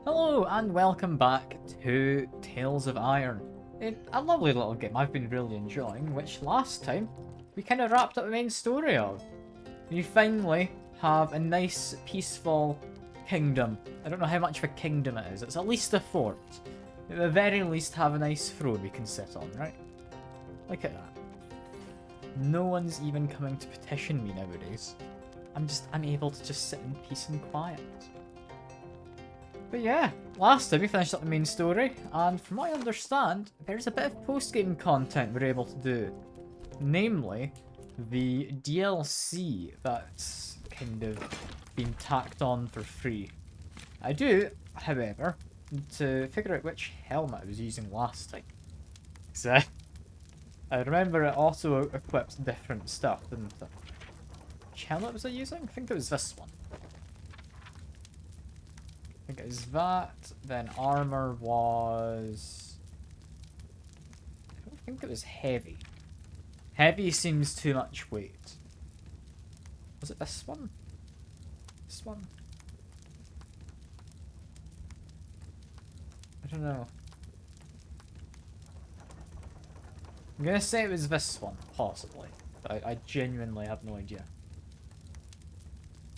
Hello and welcome back to Tales of Iron. A lovely little game I've been really enjoying, which last time we kind of wrapped up the main story of. You finally have a nice, peaceful kingdom. I don't know how much of a kingdom it is. It's at least a fort. At the very least have a nice throne we can sit on, right? Look at that. No one's even coming to petition me nowadays. I'm able to just sit in peace and quiet. But yeah, last time we finished up the main story, and from what I understand, there's a bit of post-game content we're able to do. Namely, the DLC that's kind of been tacked on for free. I do, however, need to figure out which helmet I was using last time. So, I remember it also equips different stuff, didn't it? Which helmet was I using? I think it was this one. I think it was that, then armor was... I don't think it was heavy. Heavy seems too much weight. Was it this one? This one? I don't know. I'm gonna say it was this one, possibly. But I genuinely have no idea.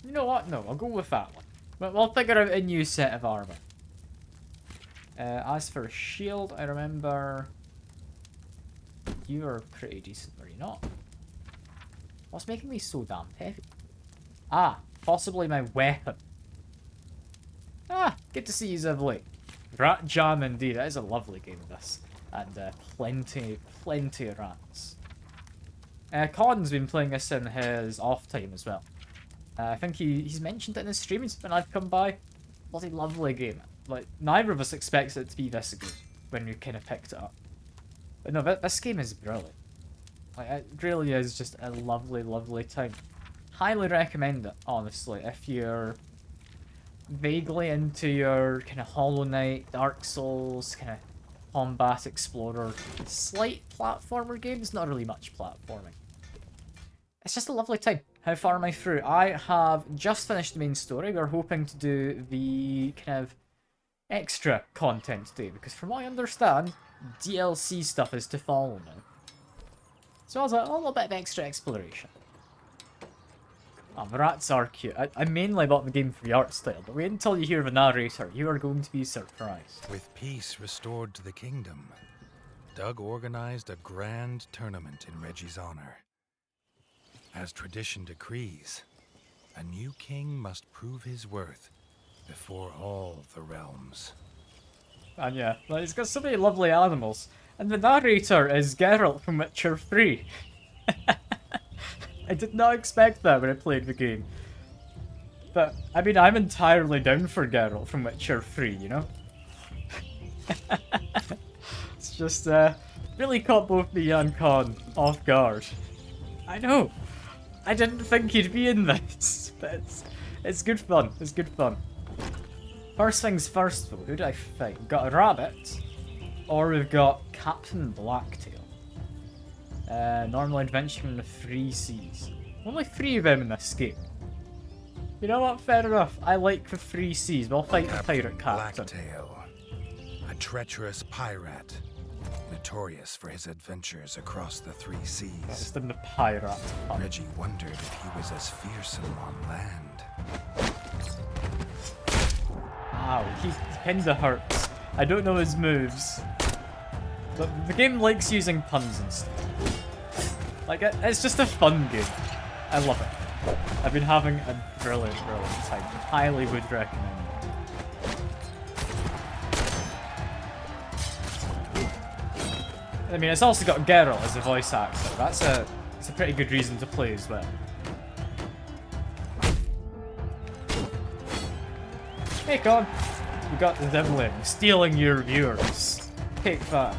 You know what? No, I'll go with that one. But we'll figure out a new set of armor. As for a shield, I remember you were pretty decent, were you not? What's making me so damn heavy? Ah, possibly my weapon. Ah, good to see you, Zivley. Rat Jam indeed. That is a lovely game, this. And plenty of rats. Colin's been playing this in his off time as well. I think he's mentioned it in his streams when I've come by. Bloody lovely game. Like, neither of us expects it to be this good when we kind of picked it up. But no, this game is brilliant. Like, it really is just a lovely, lovely time. Highly recommend it, honestly, if you're vaguely into your kind of Hollow Knight, Dark Souls, kind of combat explorer, slight platformer games, not really much platforming. It's just a lovely time. How far am I through? I have just finished the main story. We're hoping to do the kind of extra content today, because from what I understand, DLC stuff is to follow now. So I was like, a little bit of extra exploration. Oh, the rats are cute. I mainly bought the game for the art style, but wait until you hear the narrator. You are going to be surprised. With peace restored to the kingdom, Doug organized a grand tournament in Reggie's honor. As tradition decrees, a new king must prove his worth before all the realms. And yeah, like, it's got so many lovely animals. And the narrator is Geralt from Witcher 3. I did not expect that when I played the game. But, I mean, I'm entirely down for Geralt from Witcher 3, you know? It's just, really caught both me and Con off guard. I know! I didn't think he'd be in this, but it's good fun. It's good fun. First things first, though. Who did I fight? We've got a rabbit, or we've got Captain Blacktail. Normal adventure in the 3 seas. Only 3 of them in this game. You know what? Fair enough. I like the 3 seas. We'll fight the pirate captain. Blacktail, a treacherous pirate, notorious for his adventures across the 3 seas. Just in the pirate pun. Reggie wondered if he was as fearsome on land. Ow, he kinda hurts. I don't know his moves. But the game likes using puns and stuff. Like, it's just a fun game. I love it. I've been having a brilliant, brilliant time. Highly would recommend it. I mean, it's also got Geralt as a voice actor. That's a pretty good reason to play as well. Hey, Con! You got the devil in, stealing your viewers. Take that.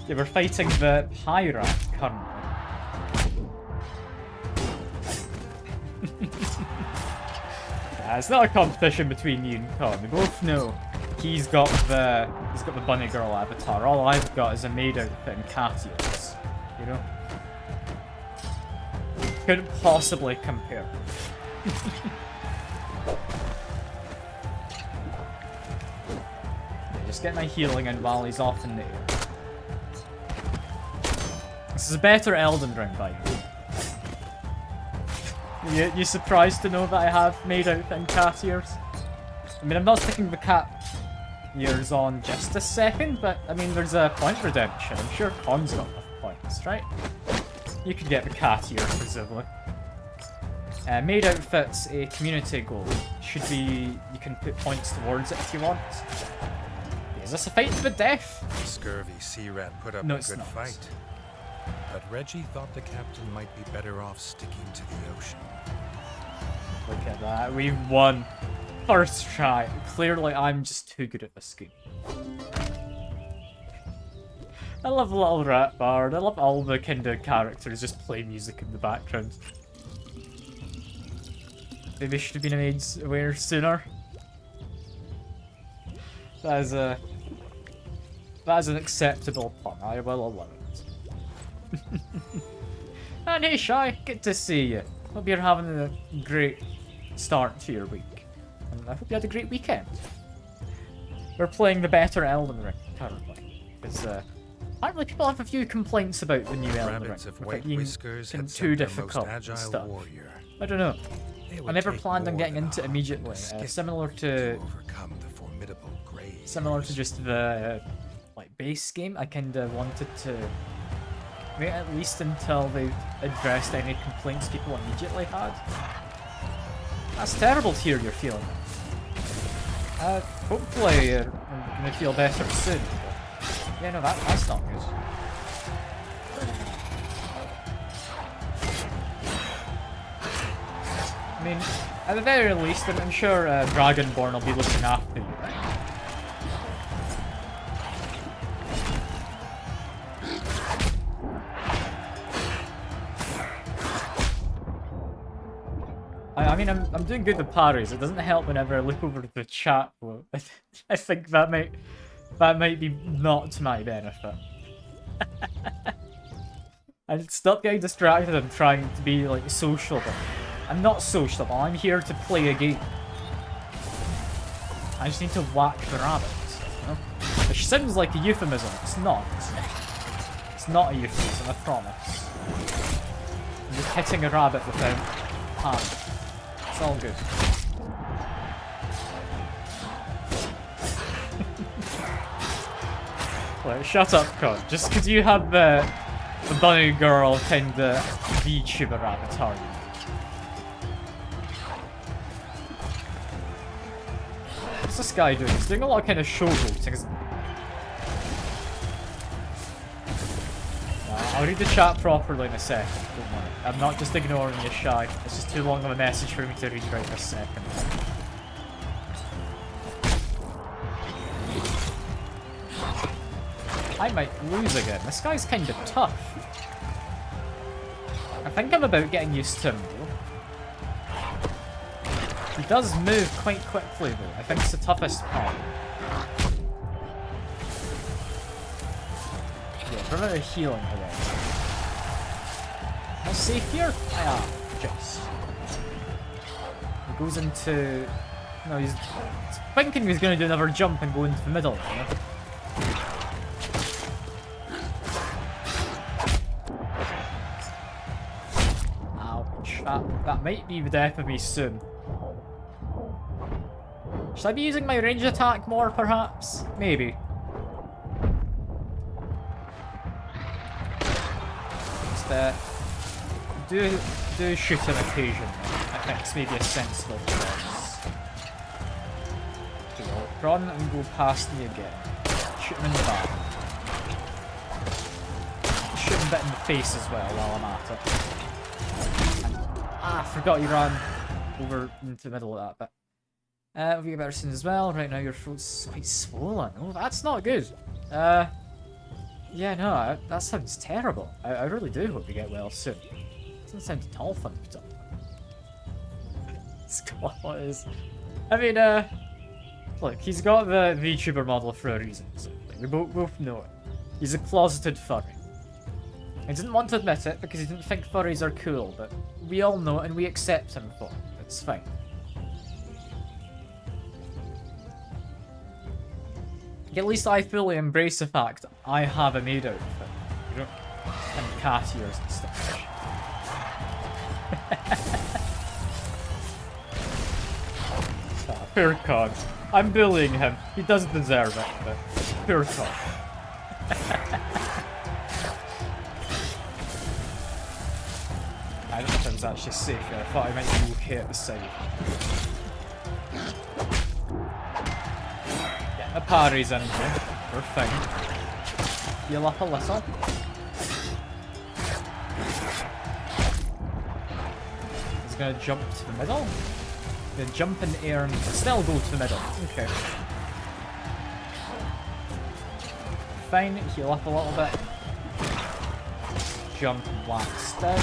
Yeah, we're fighting the pirate currently. Yeah, it's not a competition between you and Con. We both know he's got the bunny girl avatar. All I've got is a maid outfit and cat ears. You know? Couldn't possibly compare. Just get my healing in while he's off in the air. This is a better Elden Ring, by the way. You surprised to know that I have made out in cat ears? I mean, I'm not sticking the cat ears on just a second, but I mean, there's a point redemption. I'm sure Con's got enough points, right? You could get the cat ears, presumably. Made outfits, a community goal. Should be, you can put points towards it if you want. Is this a fight to the death? The scurvy sea rat put up No, a it's good not. fight. But Reggie thought the captain might be better off sticking to the ocean. Look at that, we've won. First try. Clearly, I'm just too good at this game. I love Little Rat Bard. I love all the kind of characters just play music in the background. Maybe should have been made aware sooner. That is an acceptable pun. I will allow it. And hey, Shy, good to see you. Hope you're having a great start to your week. And I hope you had a great weekend. We're playing the better Elden Ring currently. Because apparently people have a few complaints about the new Elden Ring. Rabbits of with it white being whiskers had too sent their difficult most and agile stuff. warrior. I don't know. It I would never take planned on more getting than into it a immediately. hump and a Similar skip to overcome the formidable grays. similar to just the like base game. I kind of wanted to wait at least until they addressed any complaints people immediately had. That's terrible to hear you're feeling. Hopefully I'm gonna feel better soon. But yeah, no, that's not good. I mean, at the very least, I'm sure Dragonborn will be looking after you, right? I mean, I'm doing good with parries. It doesn't help whenever I look over the chat. Though. I think that might be not to my benefit. I stop getting distracted and trying to be like sociable. I'm not sociable. I'm here to play a game. I just need to whack the rabbits. You know? Which sounds like a euphemism. It's not. It's not a euphemism. I promise. I'm just hitting a rabbit without harm. It's all good. Wait, shut up, Con. Just because you have the bunny girl kind of VTuber avatar. What's this guy doing? He's doing a lot of kind of showboating. I'll read the chat properly in a second. Don't worry. I'm not just ignoring you, Shy. It's just too long of a message for me to read right this second. I might lose again. This guy's kind of tough. I think I'm about getting used to him, though. He does move quite quickly, though. I think it's the toughest part. Yeah, run out of healing already. Am I safe here? I am, just. He goes into... No, he's thinking he's going to do another jump and go into the middle, you know? Ouch. That might be the death of me soon. Should I be using my range attack more, perhaps? Maybe. Just, do shoot him occasionally. I think it's maybe a sensible choice. Okay, well, run and go past me again. Shoot him in the back. Shoot him a bit in the face as well while I'm at it. And, I forgot you ran over into the middle of that bit. We'll get better soon as well. Right now your throat's quite swollen. Oh, that's not good. Yeah, no, that sounds terrible. I really do hope you get well soon. Doesn't sound at all fun to talk about. What is? I mean, look, he's got the VTuber model for a reason. So we both know it. He's a closeted furry. He didn't want to admit it because he didn't think furries are cool, but we all know it and we accept him for it. It's fine. At least I fully embrace the fact I have a maid outfit. You don't... and cat ears and stuff. Ah, poor Cog. I'm bullying him. He doesn't deserve it, but poor Cog. I don't know if it was actually safe here. I thought I might be okay at the side. The parry's in here. We're fine. Heal up a little. He's gonna jump to the middle. Gonna jump in the air and still go to the middle. Okay. Fine. Heal up a little bit. Jump and blast down.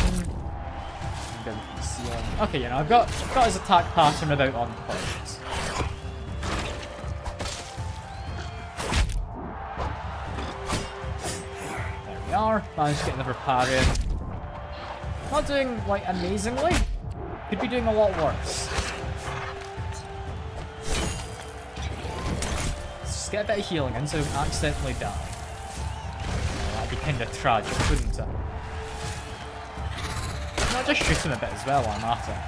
Down from the ceiling. Okay, you know, I've got his attack pattern about on point. Managed to get another parry in. Not doing, like, amazingly. Could be doing a lot worse. Let's just get a bit of healing in so we don't accidentally die. Oh, that'd be kind of tragic, wouldn't it? I'll just shoot him a bit as well while I'm at it.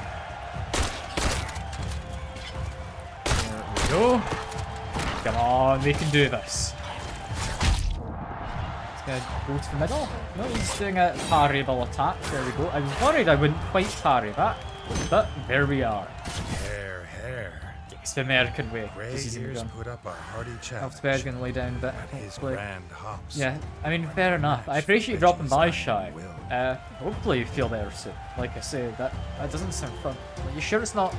There we go. Come on, we can do this. Gonna go to the middle. No, he's doing a parryable attack. There we go. I was worried I wouldn't quite parry that, but there we are. Hair. It's the American way. Grey ears put up a hearty challenge. Elf's gonna lay down a bit. At his grand hops. Yeah, I mean, fair enough. I appreciate you dropping by, Shy. Hopefully you feel better soon. Like I say, that doesn't sound fun. Are you sure it's not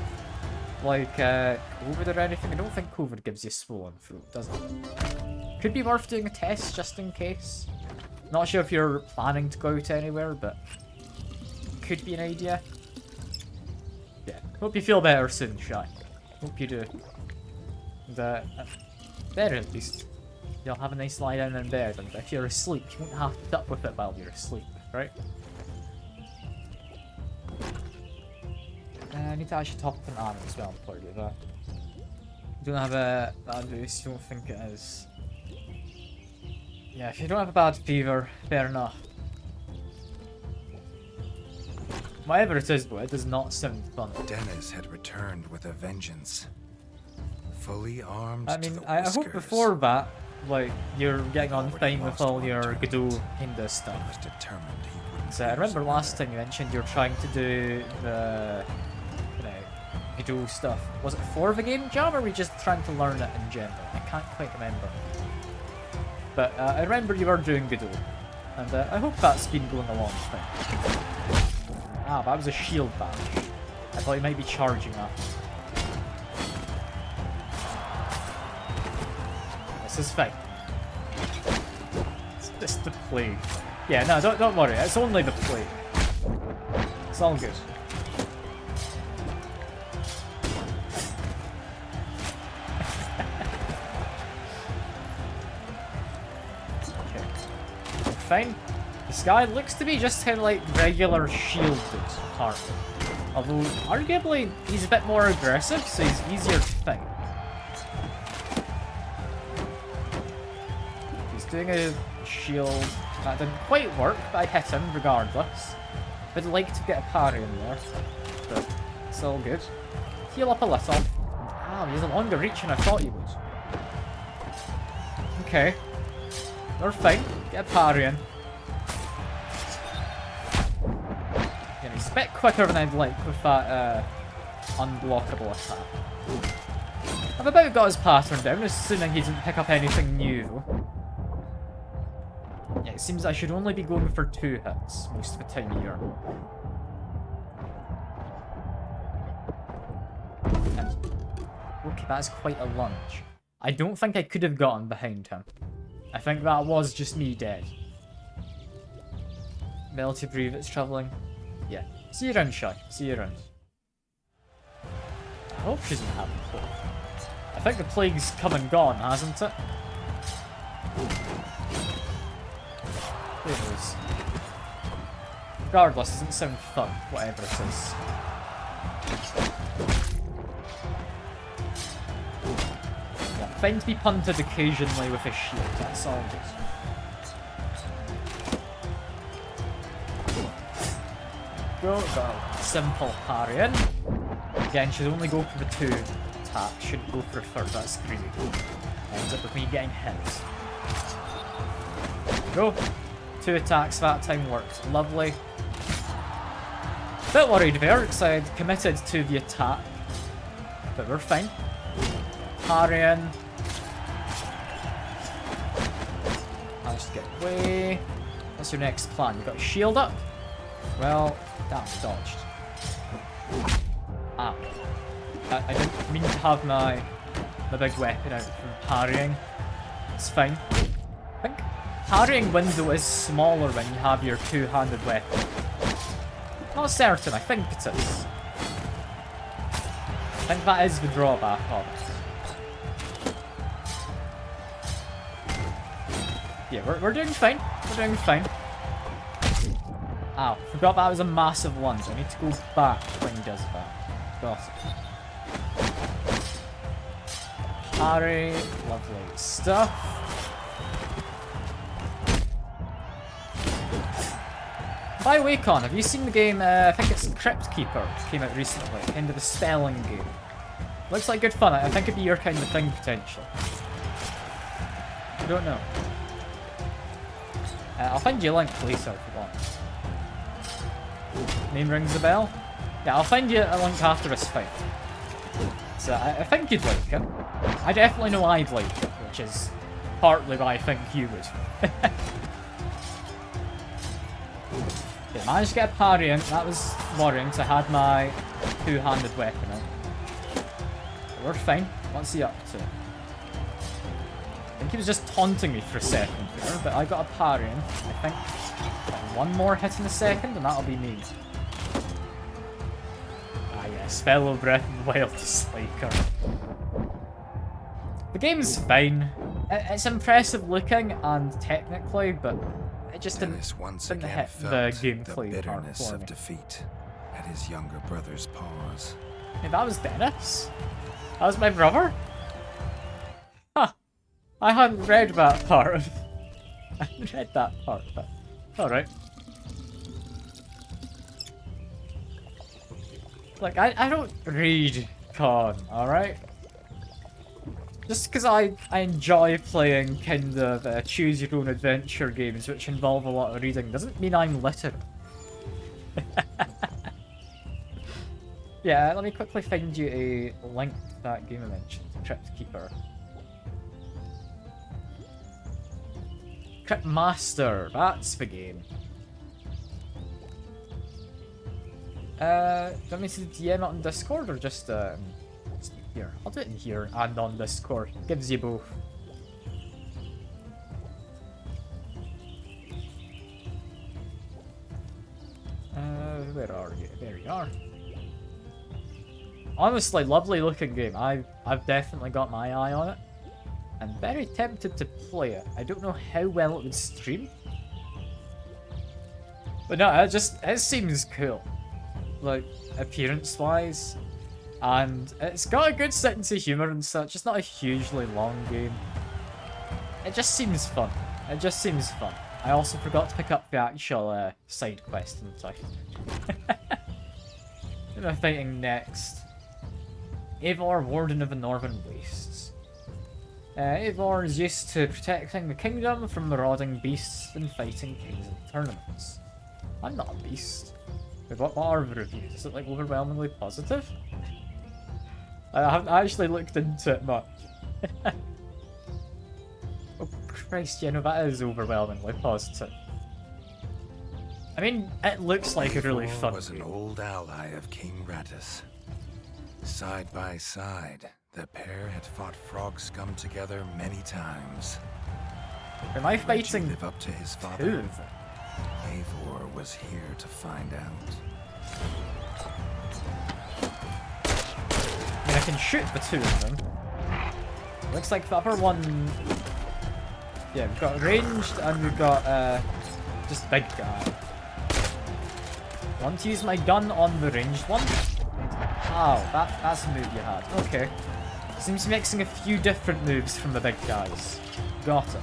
like COVID or anything? I don't think COVID gives you swollen throat, does it? Could be worth doing a test just in case. Not sure if you're planning to go out anywhere, but could be an idea. Yeah, hope you feel better soon, Shy. Hope you do. Better at least. You'll have a nice lie down in bed, and if you're asleep, you won't have to put up with it while you're asleep, right? I need to actually top up an arm as well before I do that. You don't have a bad boost, you don't think it is. Yeah, if you don't have a bad fever, fair enough. Whatever it is though, it does not sound fun. Dennis had returned with a vengeance. Fully armed. I mean, I hope before that, like, you're getting on fine with all your Godot kinda stuff. So I remember last time you mentioned you were trying to do the, Godot stuff. Was it for the game jam, or were we just trying to learn it in general? I can't quite remember. But I remember you were doing Godot, and I hope that's been going along fine. Ah, that was a shield badge. I thought you might be charging that. This is fine. It's just the plague. Yeah, no, don't worry. It's only the plague. It's all good. Fine. This guy looks to be just kind of like regular shielded armor. Although, arguably, he's a bit more aggressive, so he's easier to fight. He's doing a shield. That didn't quite work, but I hit him regardless. I'd like to get a parry in there, but it's all good. Heal up a little. Ah, he has a longer reach than I thought he would. Okay. We're fine. Get a parry in. Yeah, he's a bit quicker than I'd like with that unblockable attack. I've about got his pattern down, assuming he didn't pick up anything new. Yeah, it seems I should only be going for 2 hits most of the time here. And, okay, that's quite a lunge. I don't think I could have gotten behind him. I think that was just me dead. Melty breathe, it's travelling. Yeah. See you around, Shy. See you around. I hope she doesn't have the plague. I think the plague's come and gone, hasn't it? Who knows? regardless, doesn't sound fun, whatever it is. Yeah, fine to be punted occasionally with a shield, that's all good. Go, got a simple parrying. Again, should only go for the 2 attacks, shouldn't go for a 3rd, that's crazy. Ends up with me getting hit. Go. 2 attacks that time worked. Lovely. Bit worried there because I had committed to the attack. But we're fine. Parrying. Managed to get away. What's your next plan? You got a shield up? Well, damn, dodged. Ah. I didn't mean to have my big weapon out from parrying. It's fine. I think parrying window is smaller when you have your 2-handed weapon. Not certain, I think it is. I think that is the drawback of it. Yeah, we're doing fine. We're doing fine. Ow, forgot that was a massive lunge. I need to go back when he does that. Got it. Parry, lovely stuff. By the way, Con, have you seen the game, I think it's Crypt Keeper, came out recently, kind of a spelling game. Looks like good fun, I think it'd be your kind of thing, potentially. I don't know. I'll find you a link later if you want. Name rings a bell? Yeah, I'll find you a link after this fight. So I think you'd like it. I definitely know I'd like it, which is partly why I think you would. Okay, managed to get a parry in. That was worrying because I had my 2-handed weapon out. But we're fine. What's he up to? I think he was just taunting me for a second there, but I got a parry in. I think got 1 more hit in a second, and that'll be me. Ah yes, fellow Breath of the Wild disliker. The game's fine. It's impressive looking and technically, but it just didn't hit the gameplay bitterness part for of me. defeat at his younger brother's paws. Hey, that was Dennis? That was my brother? Huh. I hadn't read that part. I hadn't read that part, but alright. Like, I don't read Con, alright? Just because I enjoy playing kind of choose-your-own-adventure games which involve a lot of reading doesn't mean I'm literate. Yeah, let me quickly find you a link to that game I mentioned, Crypt Keeper. Crypt Master, that's the game. Do you want me to DM it on Discord or just here? I'll do it in here and on Discord. Gives you both. Where are you? There you are. Honestly, lovely looking game. I've definitely got my eye on it. I'm very tempted to play it. I don't know how well it would stream. But no, it seems cool. Like, appearance-wise. And it's got a good sense of humour and such. It's not a hugely long game. It just seems fun. It just seems fun. I also forgot to pick up the actual side quest and stuff. Who am I fighting next? Eivor, Warden of the Northern Wastes. Eivor is used to protecting the kingdom from marauding beasts and fighting kings in tournaments. I'm not a beast. Wait, what are the reviews? Is it like overwhelmingly positive? I haven't actually looked into it much. Oh Christ, yeah, no, that is overwhelmingly positive. I mean, it looks like a really fun was an old ally of King Rattus. Side by side, the pair had fought frog scum together many times. Am I fighting live up to his father? two of them? Eivor was here to find out. I mean, I can shoot the 2 of them. Looks like the other one... Yeah, we've got ranged and we've got just big guy. Want to use my gun on the ranged one? Ow, that's a move you had. Okay. Seems mixing a few different moves from the big guys. Got it.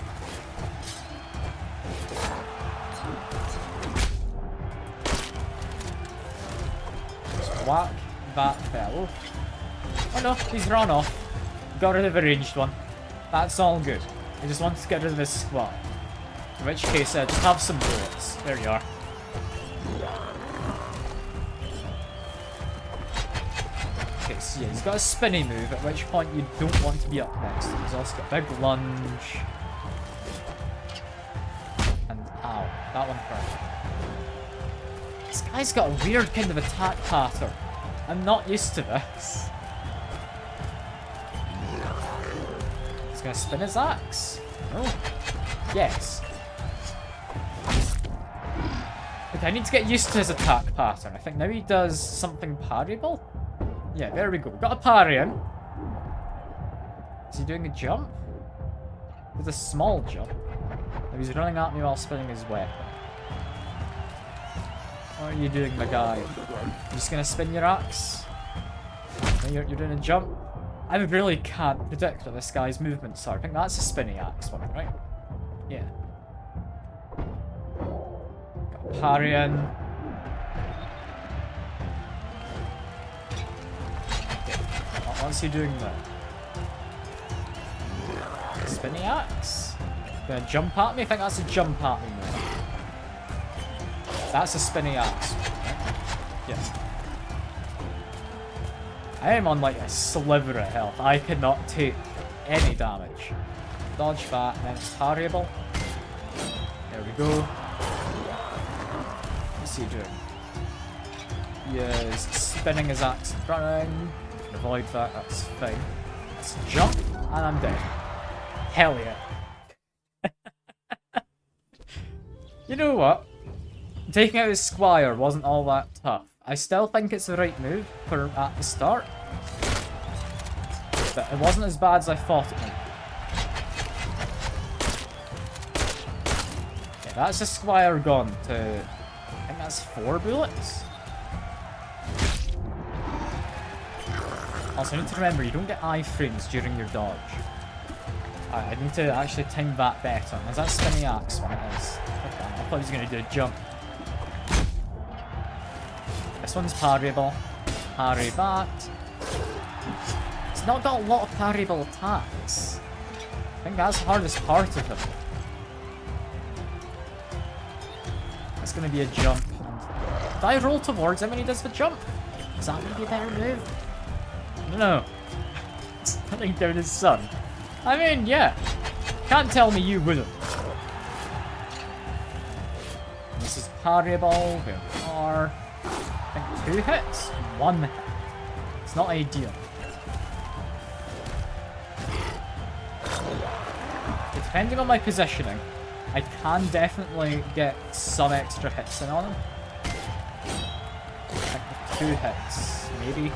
Just whack that fellow. Oh no, he's run off. Got rid of the ranged one. That's all good. I just wanted to get rid of this squad. In which case, just have some bullets. There you are. Okay, so yeah, he's got a spinny move, at which point you don't want to be up next. He's also got a big lunge. And ow, that one hurt. This guy's got a weird kind of attack pattern. I'm not used to this. He's gonna spin his axe. Oh, yes. Okay, I need to get used to his attack pattern. I think now he does something parryable. Yeah, there we go. Got a parry in. Is he doing a jump? With a small jump. Oh, he's running at me while spinning his weapon. What are you doing, my guy? You just gonna spin your axe? No, you're doing a jump? I really can't predict what this guy's movements are. I think that's a spinny axe one, right? Yeah. Got a parry in. What's he doing there? Spinny axe? Gonna jump at me? I think that's a jump at me move. That's a spinny axe. Yes. I am on like a sliver of health. I cannot take any damage. Dodge that, and then it's parryable. There we go. What's he doing? He is spinning his axe and running. Avoid that, that's fine. Let's jump, and I'm dead. Hell yeah. You know what? Taking out his squire wasn't all that tough. I still think it's the right move for at the start. But it wasn't as bad as I thought it might be. Yeah, that's a squire gone to... I think that's 4 bullets. Also, I need to remember, you don't get iframes during your dodge. I need to actually time that better. Is that spinning axe one? It is. Okay, I thought he was going to do a jump. This one's parryable. Parry that. It's not got a lot of parryable attacks. I think that's the hardest part of him. It's going to be a jump. If I roll towards him when he does the jump, is that going to be a better move? No. Spinning down his son. I mean, yeah. Can't tell me you wouldn't. This is parryable. There are, I think, 2 hits? 1 hit. It's not ideal. Depending on my positioning, I can definitely get some extra hits in on him. I think with 2 hits, maybe.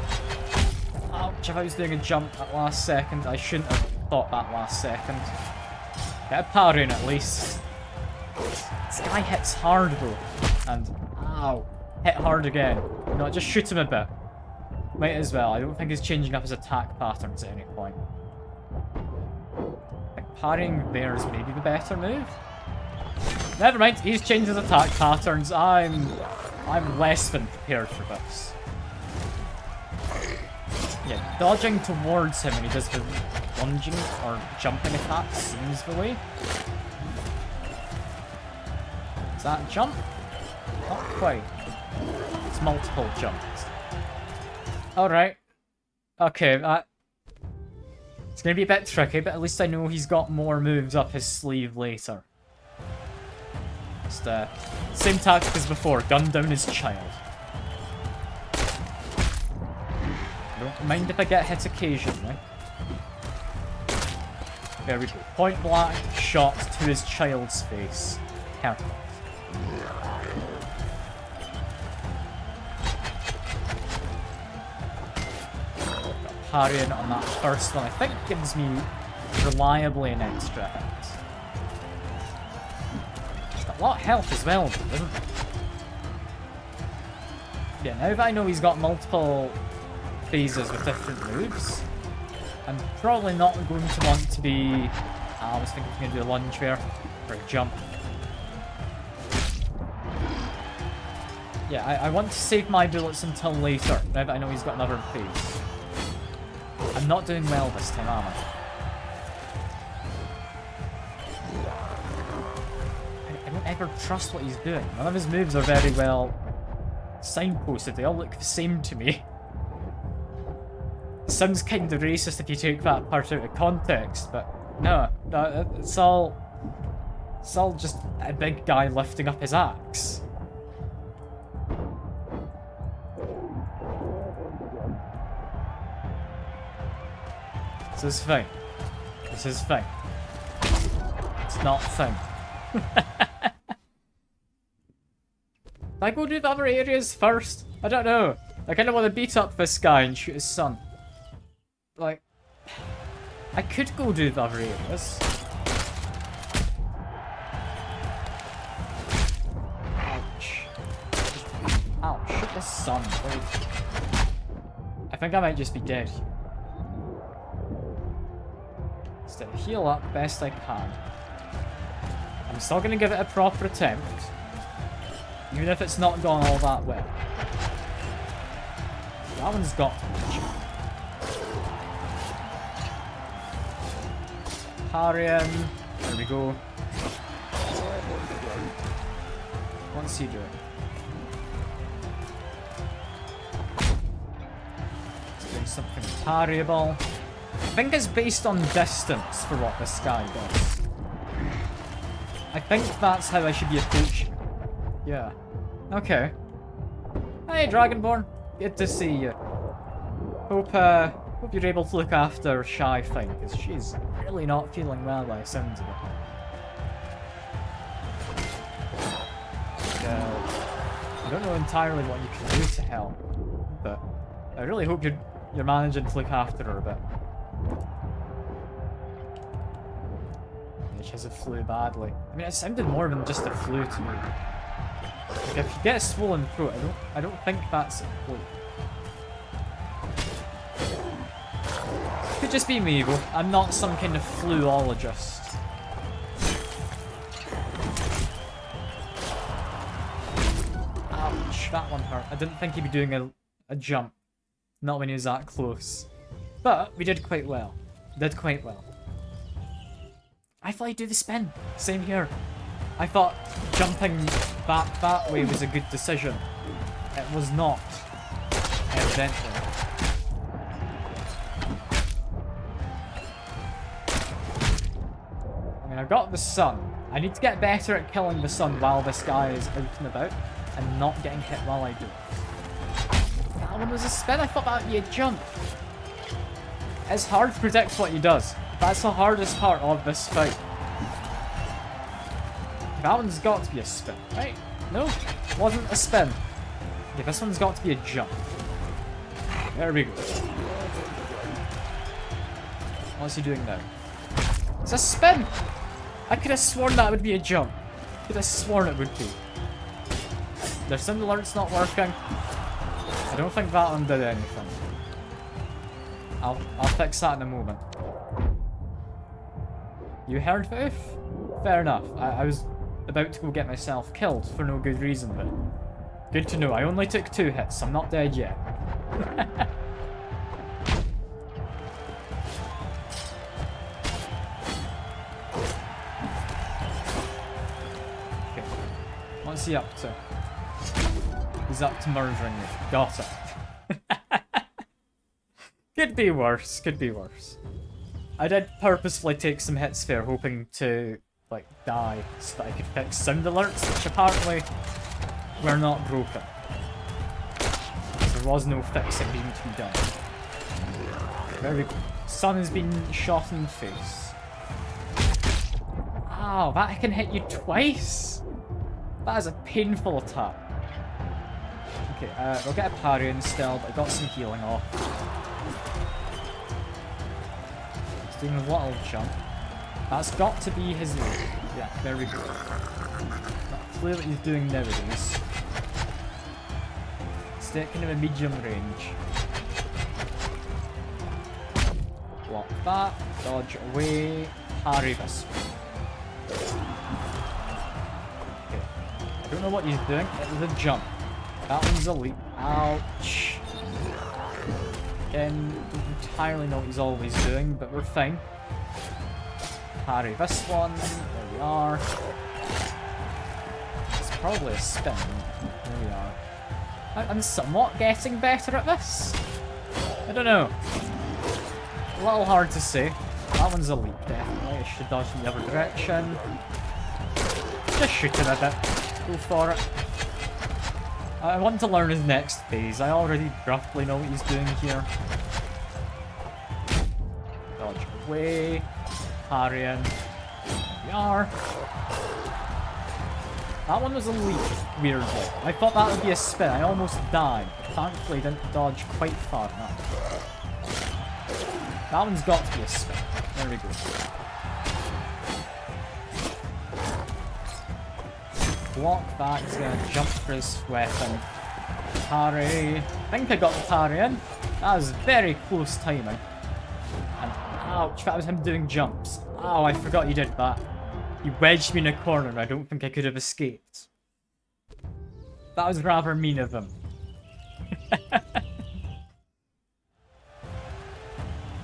Ouch, if I was doing a jump at last second, I shouldn't have thought that last second. Get a parry in at least. This guy hits hard though. And, ow, hit hard again. You know, just shoot him a bit. Might as well. I don't think he's changing up his attack patterns at any point. I think parrying there is maybe the better move. Never mind, he's changed his attack patterns. I'm less than prepared for this. Yeah, dodging towards him when he does the lunging or jumping attack seems the way. Is that a jump? Not quite. It's multiple jumps. Alright. Okay, it's gonna be a bit tricky, but at least I know he's got more moves up his sleeve later. Just, same tactic as before, gun down his child. Don't mind if I get hit occasionally. There we go. Point blank shot to his child's face. Perfect. Parrying on that first one, I think gives me reliably an extra hit. It's got a lot of health as well, doesn't it? Yeah, now that I know he's got multiple phases with different moves, I'm probably not going to want to be... I was thinking I was going to do a lunge there, or a jump. Yeah, I want to save my bullets until later, now that I know he's got another phase. I'm not doing well this time, am I? I don't ever trust what he's doing. None of his moves are very well signposted. They all look the same to me. It sounds kind of racist if you take that part out of context, but no, it's all just a big guy lifting up his axe. This is fine. This is fine. It's not fine. Did I go do the other areas first? I don't know. I kind of want to beat up this guy and shoot his son. Like, I could go do the other areas. Ouch. Ouch, shoot his son, please. I think I might just be dead. Instead, heal up best I can. I'm still going to give it a proper attempt. Even if it's not gone all that well. That one's got to be. Parry him. There we go. What's he doing? He's doing something parryable. I think it's based on distance for what this guy does. I think that's how I should be approaching. Yeah. Okay. Hey, Dragonborn. Good to see you. Hope you're able to look after Shy Fine, because she's really not feeling well by the sounds of it. I don't know entirely what you can do to help, but I really hope you're managing to look after her a bit. She has a flu badly. I mean, it sounded more than just a flu to me. Like, if you get a swollen throat, I don't think that's a flu. Could just be me, though. I'm not some kind of fluologist. Ouch, that one hurt. I didn't think he'd be doing a jump. Not when he was that close. But we did quite well. Did quite well. I thought he'd do the spin. Same here. I thought jumping back that way was a good decision. It was not. Evidently. I mean, I've got the sun. I need to get better at killing the sun while this guy is out and about, and not getting hit while I do it. That one was a spin. I thought that would be a jump. It's hard to predict what he does. That's the hardest part of this fight. That one's got to be a spin, right? No, wasn't a spin. Okay, this one's got to be a jump. There we go. What's he doing now? It's a spin! I could have sworn that would be a jump. Could have sworn it would be. Their sound alert's not working. I don't think that one did anything. I'll fix that in a moment. You heard Faith? Fair enough. I was about to go get myself killed for no good reason, but good to know. I only took 2 hits. I'm not dead yet. Okay. What's he up to? He's up to murdering me. Got it. Could be worse. Could be worse. I did purposefully take some hits there, hoping to, like, die so that I could fix sound alerts, which apparently were not broken. There was no fixing needing to be done. There we go. Sun has been shot in the face. Ow, that can hit you twice? That is a painful attack. Okay, we'll get a parry instead, but I got some healing off. Doing a little jump. That's got to be his move. Yeah, there we go. Not clear what he's doing nowadays. stay at kind of a medium range. Block that, dodge away, parry this one. Okay. I don't know what he's doing. It was a jump. That one's a leap. Ouch. Again, don't entirely know what he's always doing, but we're fine. Parry this one. There we are. It's probably a spin. There we are. I'm somewhat getting better at this. I don't know. A little hard to say. That one's a leap, definitely. I should dodge in the other direction. Just shoot him a bit. Go for it. I want to learn his next phase. I already roughly know what he's doing here. Dodge away. Parrying. There we are. That one was a leap, weirdly. I thought that would be a spin. I almost died, but thankfully didn't dodge quite far enough. That one's got to be a spin. There we go. Block that. He's going to jump for his weapon. Parry. I think I got the parry in. That was very close timing. And ouch, that was him doing jumps. Oh, I forgot you did that. He wedged me in a corner and I don't think I could have escaped. That was rather mean of him.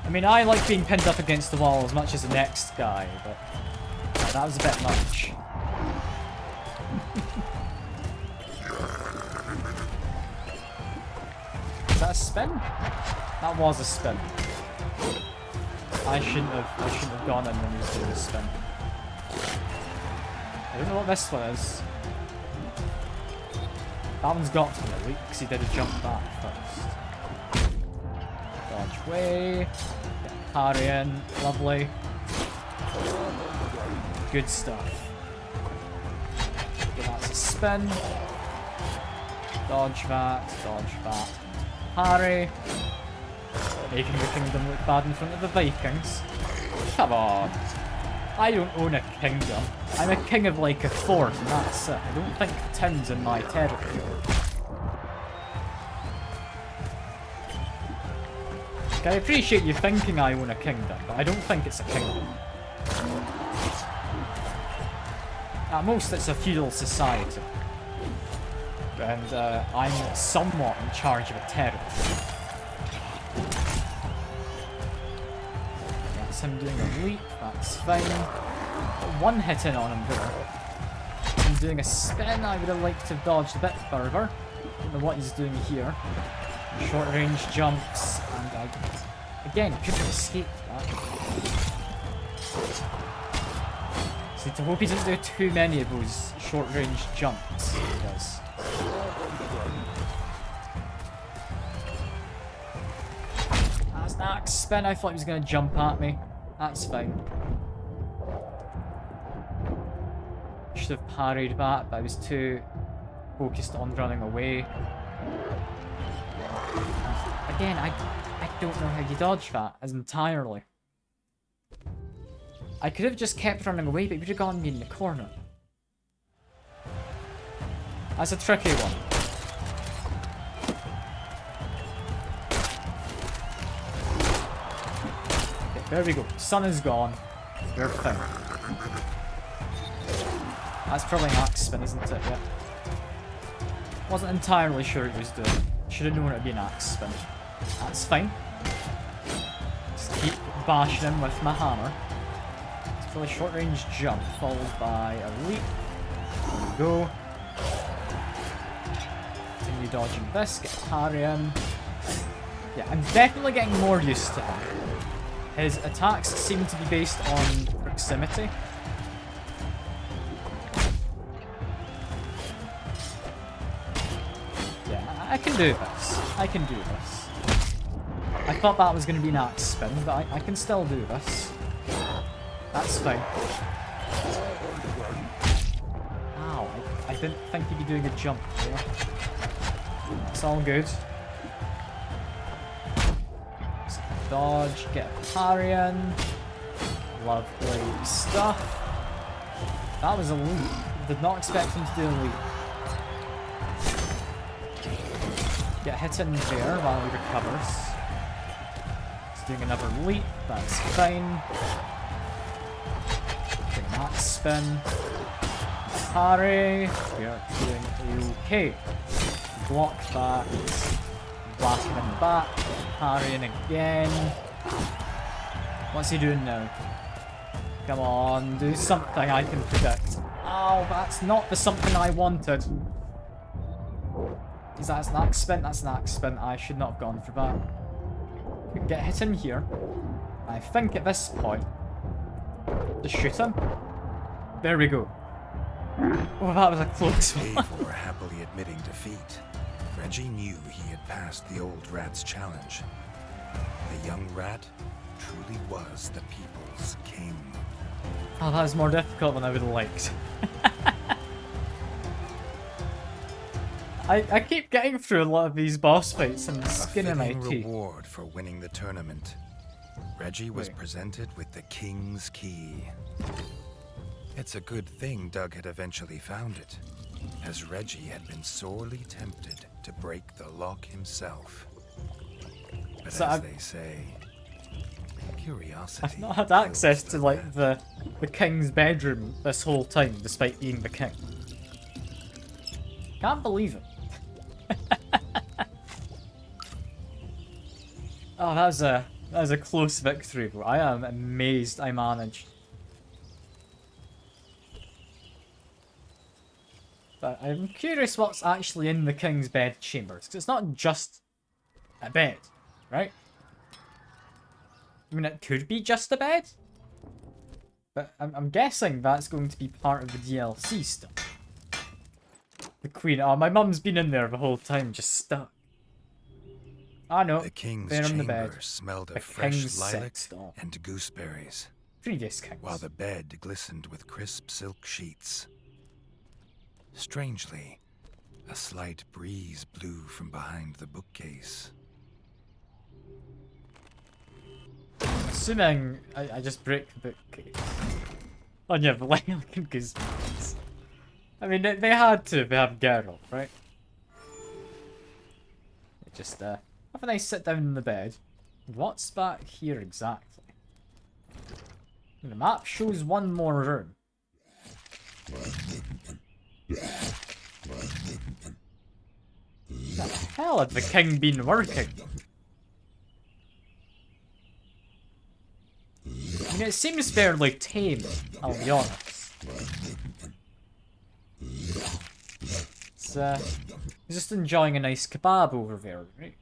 I mean, I like being pinned up against the wall as much as the next guy, but yeah, that was a bit much. Is that a spin? That was a spin. I shouldn't have gone in when he was doing a spin. I don't know what this one is. That one's got to be a leap because he did a jump back first. Dodge way. Get parry in. Lovely. Good stuff. Okay, that's a spin. Dodge that. Dodge that. Parry. Making the kingdom look bad in front of the Vikings. Come on. I don't own a kingdom. I'm a king of like a fort and that's it. I don't think town's in my territory. Okay, I appreciate you thinking I own a kingdom, but I don't think it's a kingdom. At most it's a feudal society. And I'm somewhat in charge of a territory. Him doing a leap, that's fine. One hit in on him there. He's doing a spin, I would have liked to have dodged a bit further. Don't know what he's doing here. Short range jumps, and I, again, couldn't escape that. So to hope he doesn't do too many of those short range jumps. He does. That's an axe spin, I thought he was going to jump at me. That's fine. Should have parried that, but I was too focused on running away. Again, I don't know how you dodge that as entirely. I could have just kept running away, but it would have gotten me in the corner. That's a tricky one. There we go. Sun is gone. We're fine. That's probably an axe spin, isn't it? Yeah. Wasn't entirely sure what he was doing. Should have known it would be an axe spin. That's fine. Just keep bashing him with my hammer. It's probably a short range jump followed by a leap. There we go. Continue dodging this. Get parrying. Yeah, I'm definitely getting more used to him. His attacks seem to be based on proximity. Yeah, I can do this. I can do this. I thought that was going to be an axe spin, but I can still do this. That's fine. Ow, I didn't think he'd be doing a jump there. It's all good. Dodge, get a parry in. Lovely stuff. That was a leap. Did not expect him to do a leap. Get hit in there while he recovers. He's doing another leap, that's fine. Bring that spin. Parry. We're doing okay. Block that. Blast him in the back. Parrying again. What's he doing now? Come on, do something I can predict. Oh, that's not the something I wanted. Is that an axe spin? That's an axe spin. I should not have gone for that. We can get hit in here. I think at this point, just shoot him. There we go. Oh, that was a close one. Before happily admitting defeat, Reggie knew he had passed the old rat's challenge. The young rat truly was the people's king. Oh, that was more difficult than I would have liked. I keep getting through a lot of these boss fights and skinning my teeth. Reward for winning the tournament. Reggie was presented with the King's Key. It's a good thing Doug had eventually found it, as Reggie had been sorely tempted to break the lock himself. But so as they say, curiosity. I've not had access to like the king's bedroom this whole time, despite being the king. Can't believe it. Oh, that was a close victory, bro. I am amazed I managed. But I'm curious what's actually in the king's bed chambers, because it's not just a bed, right? I mean, it could be just a bed, but I'm guessing that's going to be part of the DLC stuff. The queen. Oh, my mum's been in there the whole time, just stuck. Ah, no. The king's they're in the chamber bed. smelled of The fresh king's lilac sex doll. and gooseberries, Previous kings. while the bed glistened with crisp silk sheets. Strangely, a slight breeze blew from behind the bookcase. Assuming I just break the bookcase. Oh yeah, the lilac and gooseberries. I mean, they had to have Geralt, right? Just, have a nice sit down in the bed. What's back here exactly? The map shows one more room. The hell had the king been working? I mean, it seems fairly tame, I'll be honest. It's, he's just enjoying a nice kebab over there, right?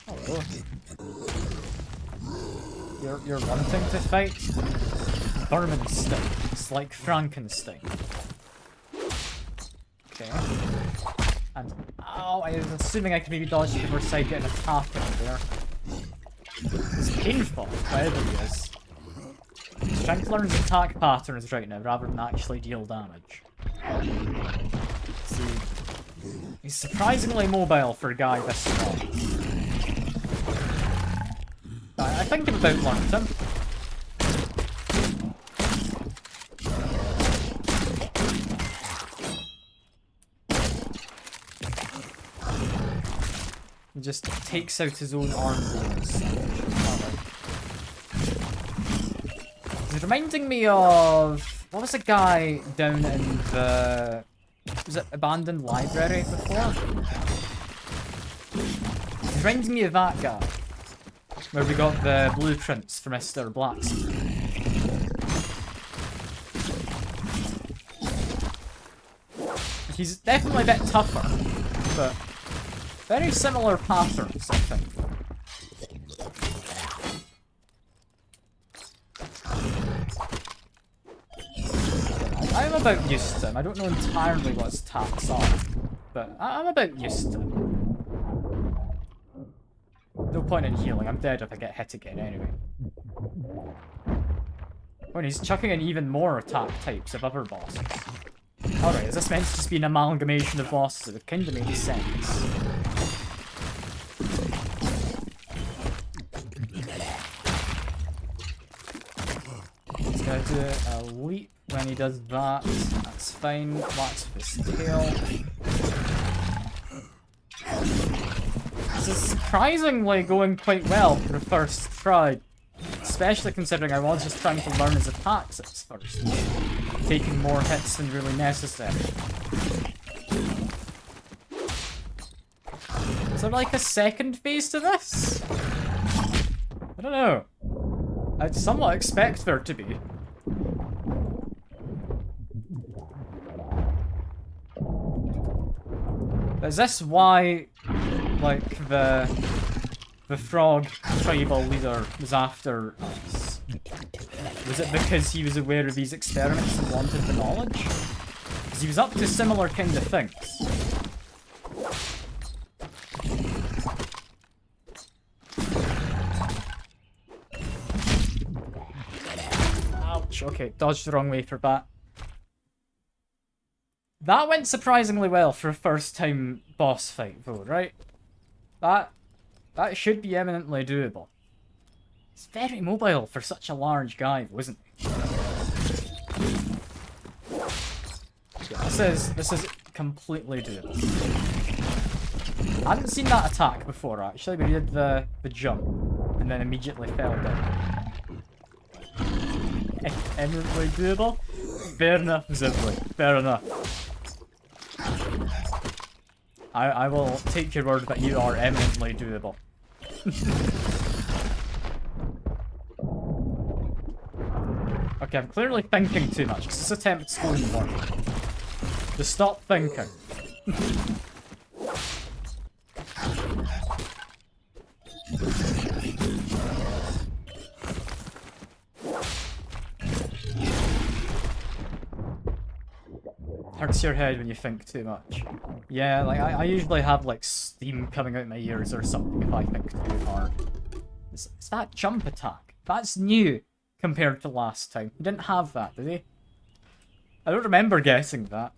Hello. You're wanting to fight? Verminstein. It's like Frankenstein. Okay. And oh, I was assuming I could maybe dodge to the other side, getting a tap in there. It's painful, whatever it is. Strength learns attack patterns right now rather than actually deal damage. See, he's surprisingly mobile for a guy this small. I think I've about learned him. He just takes out his own arm bones. He's reminding me of... What was the guy down in the... Was it abandoned library before? He's reminding me of that guy. Where we got the blueprints for Mr. Blacksmith. He's definitely a bit tougher, but very similar patterns, I think. I'm about used to him. I don't know entirely what his attacks are, but I'm about used to him. No point in healing. I'm dead if I get hit again anyway. Oh, and he's chucking in even more attack types of other bosses. Alright, is this meant to just be an amalgamation of bosses? It kinda makes sense. He's gonna do a leap when he does that. That's fine. Wax of his tail. This is surprisingly going quite well for the first try. Especially considering I was just trying to learn his attacks at first. Taking more hits than really necessary. Is there like a second phase to this? I don't know. I'd somewhat expect there to be. Is this why, like, the frog tribal leader was after us? Was it because he was aware of these experiments and wanted the knowledge? Because he was up to similar kind of things. Ouch, okay, dodged the wrong way for that. That went surprisingly well for a first time boss fight though, right? That should be eminently doable. He's very mobile for such a large guy, wasn't he? Yeah, this is completely doable. I hadn't seen that attack before actually, but he did the jump and then immediately fell down. Eminently doable? Fair enough, Zibly. Fair enough. I will take your word that you are eminently doable. Okay, I'm clearly thinking too much, because this attempt's going to work. Just stop thinking. Hurts your head when you think too much. Yeah, like I usually have like steam coming out my ears or something if I think too hard. It's that jump attack. That's new compared to last time. He didn't have that, did he? I don't remember getting that.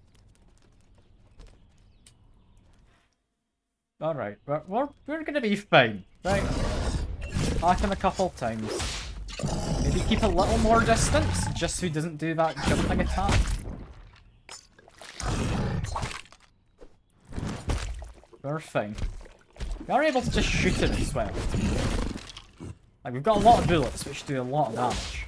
Alright, we're gonna be fine, right? Back him a couple times. Maybe keep a little more distance, just so he doesn't do that jumping attack. We're fine. We are able to just shoot it as well. Like, we've got a lot of bullets, which do a lot of damage.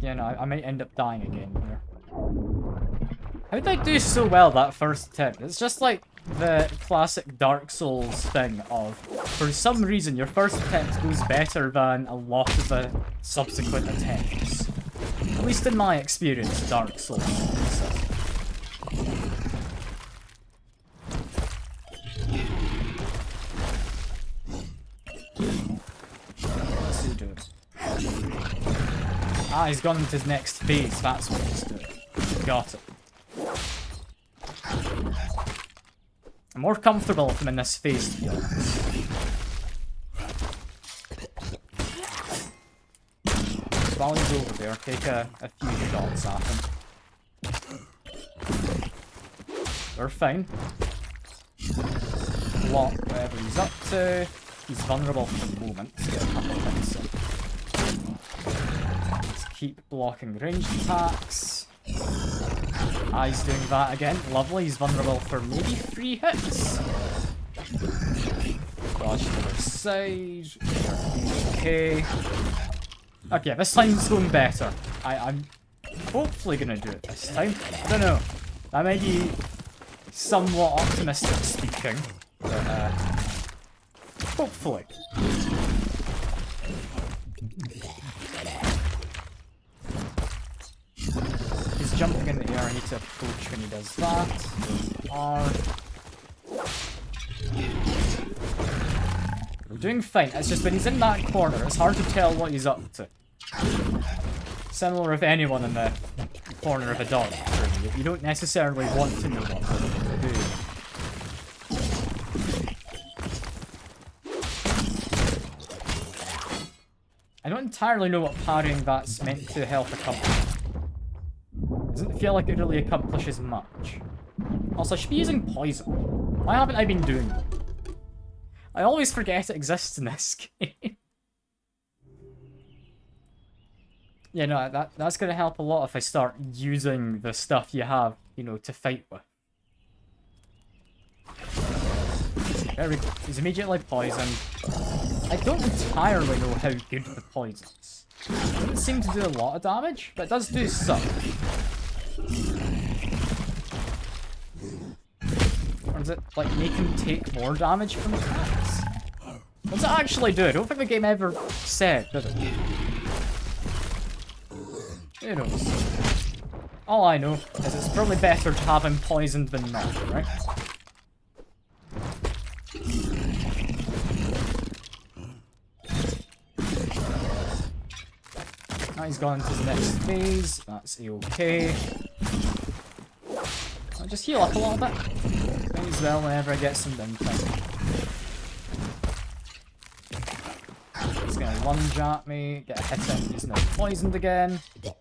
Yeah, no, I might end up dying again here. How did I do so well that first attempt? It's just like the classic Dark Souls thing of, for some reason, your first attempt goes better than a lot of the subsequent attempts. At least in my experience, Dark Souls. What's he doing? Ah, he's gone into his next phase, that's what he's doing. Got it. I'm more comfortable with him in this phase, to be honest. While he's over there, take a few shots at him. We're fine. Block whatever he's up to. He's vulnerable for the moment, so get a couple of hits in. Let's keep blocking ranged attacks. Ah, he's doing that again. Lovely, he's vulnerable for maybe 3 hits. Dodge to the other side. Okay. Okay, this time's going better. I'm hopefully gonna do it this time. I don't know. That may be somewhat optimistic speaking, but hopefully. He's jumping in the air, I need to approach when he does that. We're doing fine, it's just when he's in that corner, it's hard to tell what he's up to. Similar with anyone in the corner of a dog. You don't necessarily want to know what they're doing. I don't entirely know what parrying that's meant to help accomplish. Doesn't feel like it really accomplishes much. Also, I should be using poison. Why haven't I been doing that? I always forget it exists in this game. Yeah, no, that's going to help a lot if I start using the stuff you have, you know, to fight with. There we go. He's immediately poisoned. I don't entirely know how good the poison is. It doesn't seem to do a lot of damage, but it does do some. Or does it, like, make him take more damage from attacks? What's it actually do? I don't think the game ever said, did it? Who knows? All I know is it's probably better to have him poisoned than not, right? Now he's gone into the next phase. That's a-okay. I'll just heal up a little bit. Might as well whenever I get some downtime. He's gonna lunge at me, get a hit in, he's now poisoned again. We're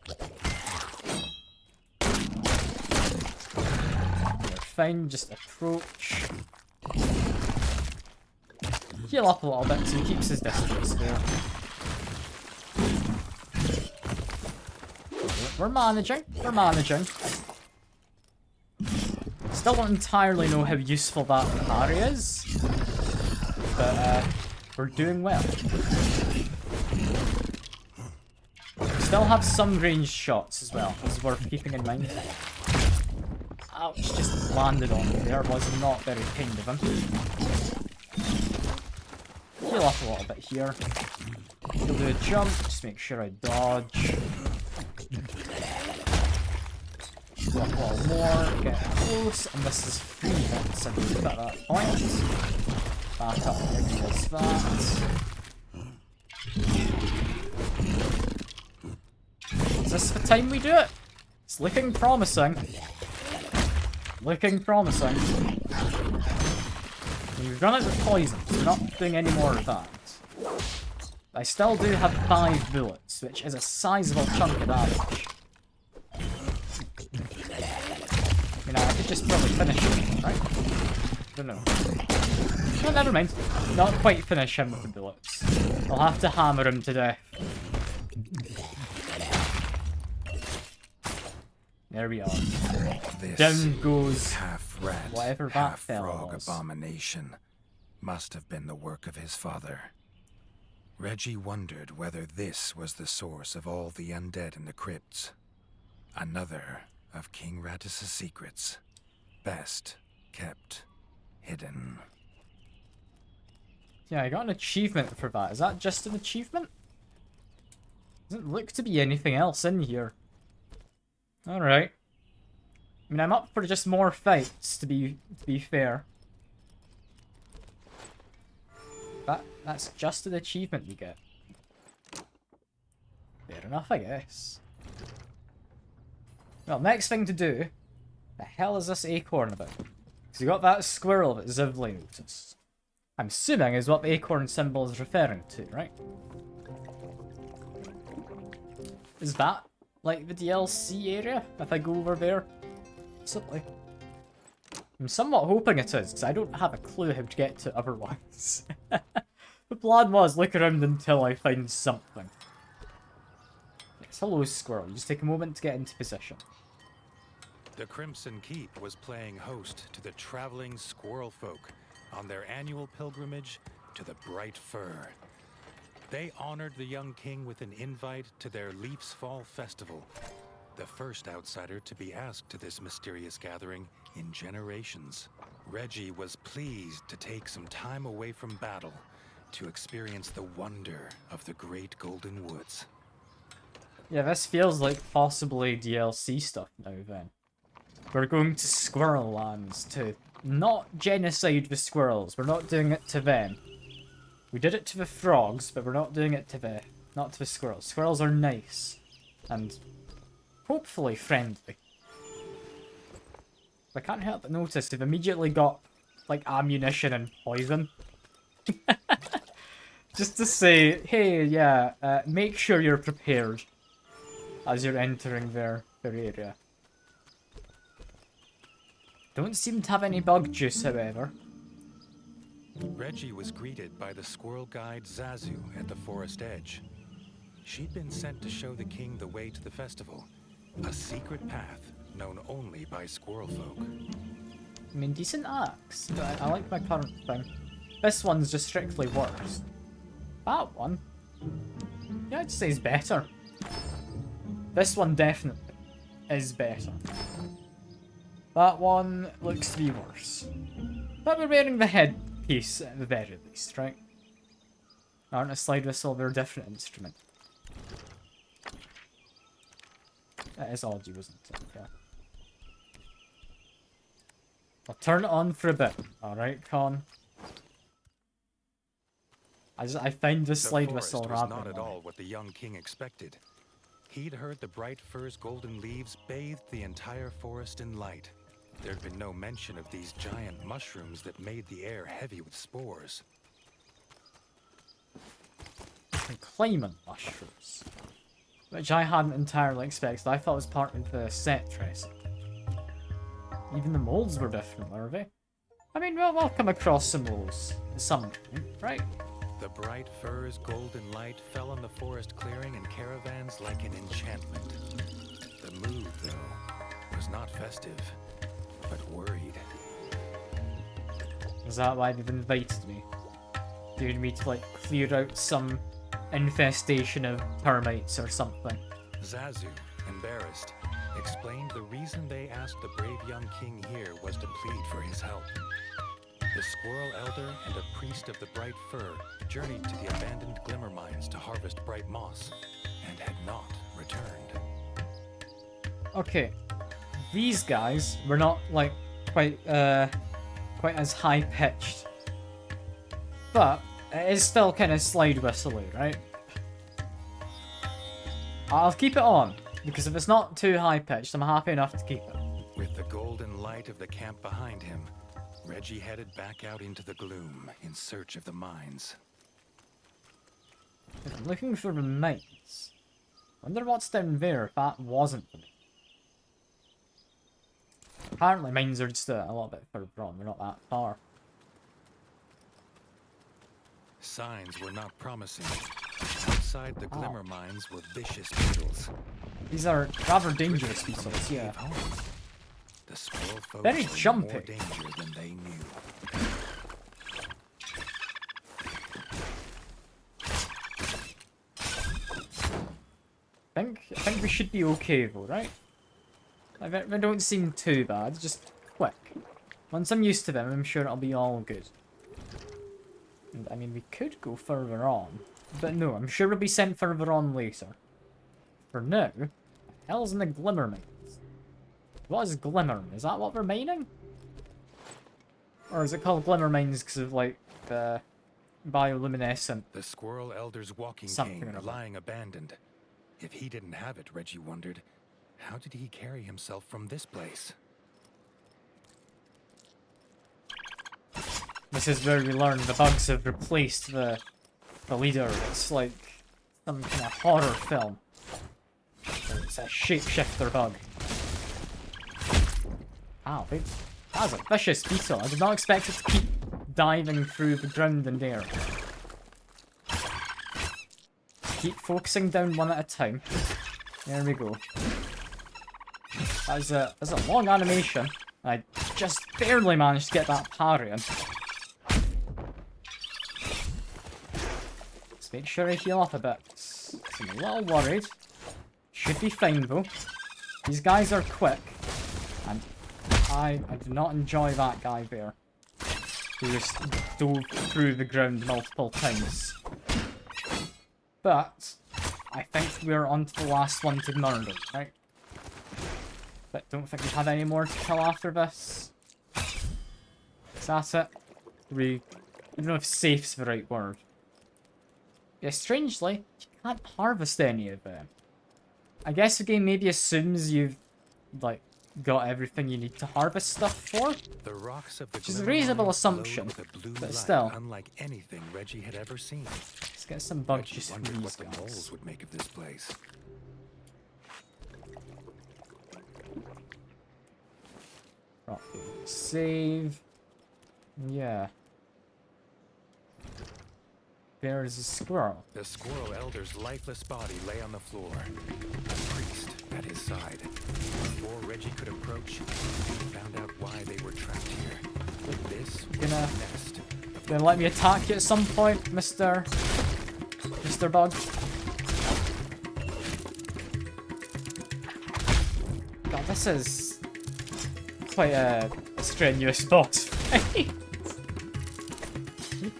fine, just approach. Heal up a little bit so he keeps his distance there. We're managing, we're managing. Still don't entirely know how useful that parry is, but we're doing well. Still have some ranged shots as well, is worth keeping in mind. Ouch, just landed on me there, was not very kind of him. Heal up a little bit here. He'll do a jump, just make sure I dodge. Go up a little more, get close, and this is 3 hits, I believe, at that point. Back up, there goes that. Is this the time we do it? It's looking promising. Looking promising. We've run out of poison, so we're not doing any more of that. I still do have 5 bullets, which is a sizable chunk of damage. I mean, I could just probably finish him, right? Don't know. Oh, never mind. Not quite finish him with the bullets. I'll have to hammer him to death. There we are. This Down goes half-rat, whatever that half-frog was. abomination must have been the work of his father. Reggie wondered whether this was the source of all the undead in the crypts. Another of King Radis's secrets, best kept hidden. Yeah, I got an achievement for that. Is that just an achievement? Doesn't look to be anything else in here. Alright. I mean, I'm up for just more fights, to be fair. That's just an achievement you get. Fair enough, I guess. Well, next thing to do. The hell is this acorn about? Because you got that squirrel that Zivley noticed. I'm assuming is what the acorn symbol is referring to, right? Is that like the DLC area if I go over there? Possibly. I'm somewhat hoping it is, because I don't have a clue how to get to otherwise. The plan was look around until I find something. Yes, hello squirrel, you just take a moment to get into position. The Crimson Keep was playing host to the traveling squirrel folk on their annual pilgrimage to the Bright Fir. They honored the young king with an invite to their Leaf's Fall Festival, the first outsider to be asked to this mysterious gathering in generations. Reggie was pleased to take some time away from battle to experience the wonder of the Great Golden Woods. Yeah, this feels like possibly DLC stuff now then. We're going to Squirrel Lands to not genocide the squirrels. We're not doing it to them. We did it to the frogs, but we're not doing it to not to the squirrels. Squirrels are nice. And hopefully friendly. I can't help but notice they've immediately got, like, ammunition and poison. Just to say, hey, yeah, make sure you're prepared as you're entering their area. Don't seem to have any bug juice, however. Reggie was greeted by the squirrel guide Zazu at the forest edge. She'd been sent to show the king the way to the festival, a secret path known only by squirrel folk. I mean, decent axe, but I like my current thing. This one's just strictly worse. That one, yeah, I'd say is better. This one definitely is better. That one looks to be worse. But we're wearing the headpiece at the very least, right? Aren't a slide whistle, they're a different instrument. That is odd, wasn't it? Yeah. I'll turn it on for a bit. Alright, Con. I find the slide whistle rather was not at all what the young king expected. He'd heard the bright fir's golden leaves bathed the entire forest in light. There'd been no mention of these giant mushrooms that made the air heavy with spores. And climbing mushrooms. Which I hadn't entirely expected. I thought it was part of the set dressing. Even the molds were different, were they? I mean, we'll come across some molds at some point, right? The bright fir's golden light fell on the forest clearing and caravans like an enchantment. The mood, though, was not festive, but worried. Is that why they've invited me? Do you need me to, like, clear out some infestation of termites or something? Zazu, embarrassed, explained the reason they asked the brave young king here was to plead for his help. The squirrel elder and a priest of the bright fir journeyed to the abandoned glimmer mines to harvest bright moss, and had not returned. Okay, these guys were not, like, quite as high-pitched. But it is still kind of slide whistly, right? I'll keep it on, because if it's not too high-pitched, I'm happy enough to keep it. With the golden light of the camp behind him, Reggie headed back out into the gloom in search of the mines. If I'm looking for the mines, wonder what's down there if that wasn't the mine. Apparently mines are just a little bit further on, they're not that far. Signs were not promising. Outside the glimmer mines were vicious beetles. These are rather dangerous beetles, yeah. The squirrel folk Very were jumpy. more danger than they knew. I think we should be okay though, right? Like, they don't seem too bad, just quick. Once I'm used to them, I'm sure it'll be all good. And, I mean, we could go further on, but no, I'm sure we'll be sent further on later. For now, the hell's in the glimmer mines? What is glimmer? Is that what we're mining? Or is it called glimmer mines because of, like, the bioluminescent? The squirrel elder's walking Something cane or other. lying abandoned. If he didn't have it, Reggie wondered, how did he carry himself from this place? This is where we learn the bugs have replaced the leader. It's like some kind of horror film. It's a shapeshifter bug. Ow, that's a vicious beetle. I did not expect it to keep diving through the ground and air. Keep focusing down one at a time. There we go. That's a long animation. I just barely managed to get that parry in. Let's make sure I heal up a bit. I'm a little worried. Should be fine though. These guys are quick. And I do not enjoy that guy there. Who just dove through the ground multiple times. But I think we're on to the last one to murder, right? But don't think we have any more to kill after this. Is that it? I don't know if safe's the right word. Yeah, strangely, you can't harvest any of them. I guess the game maybe assumes you've, like, got everything you need to harvest stuff for. The rocks of the Which is a glimmer reasonable mines assumption, glowed with a blue but light still. unlike anything Reggie had ever seen. Let's get some bugs Reggie just from wondered these what the guys. moles would make of this place. Right, save. Yeah. there is a squirrel. The squirrel elder's lifeless body lay on the floor. The priest at his side. Before Reggie could approach, he found out why they were trapped here. This was the nest. Gonna let me attack you at some point, Mr. Bug? God, this is quite a strenuous boss fight.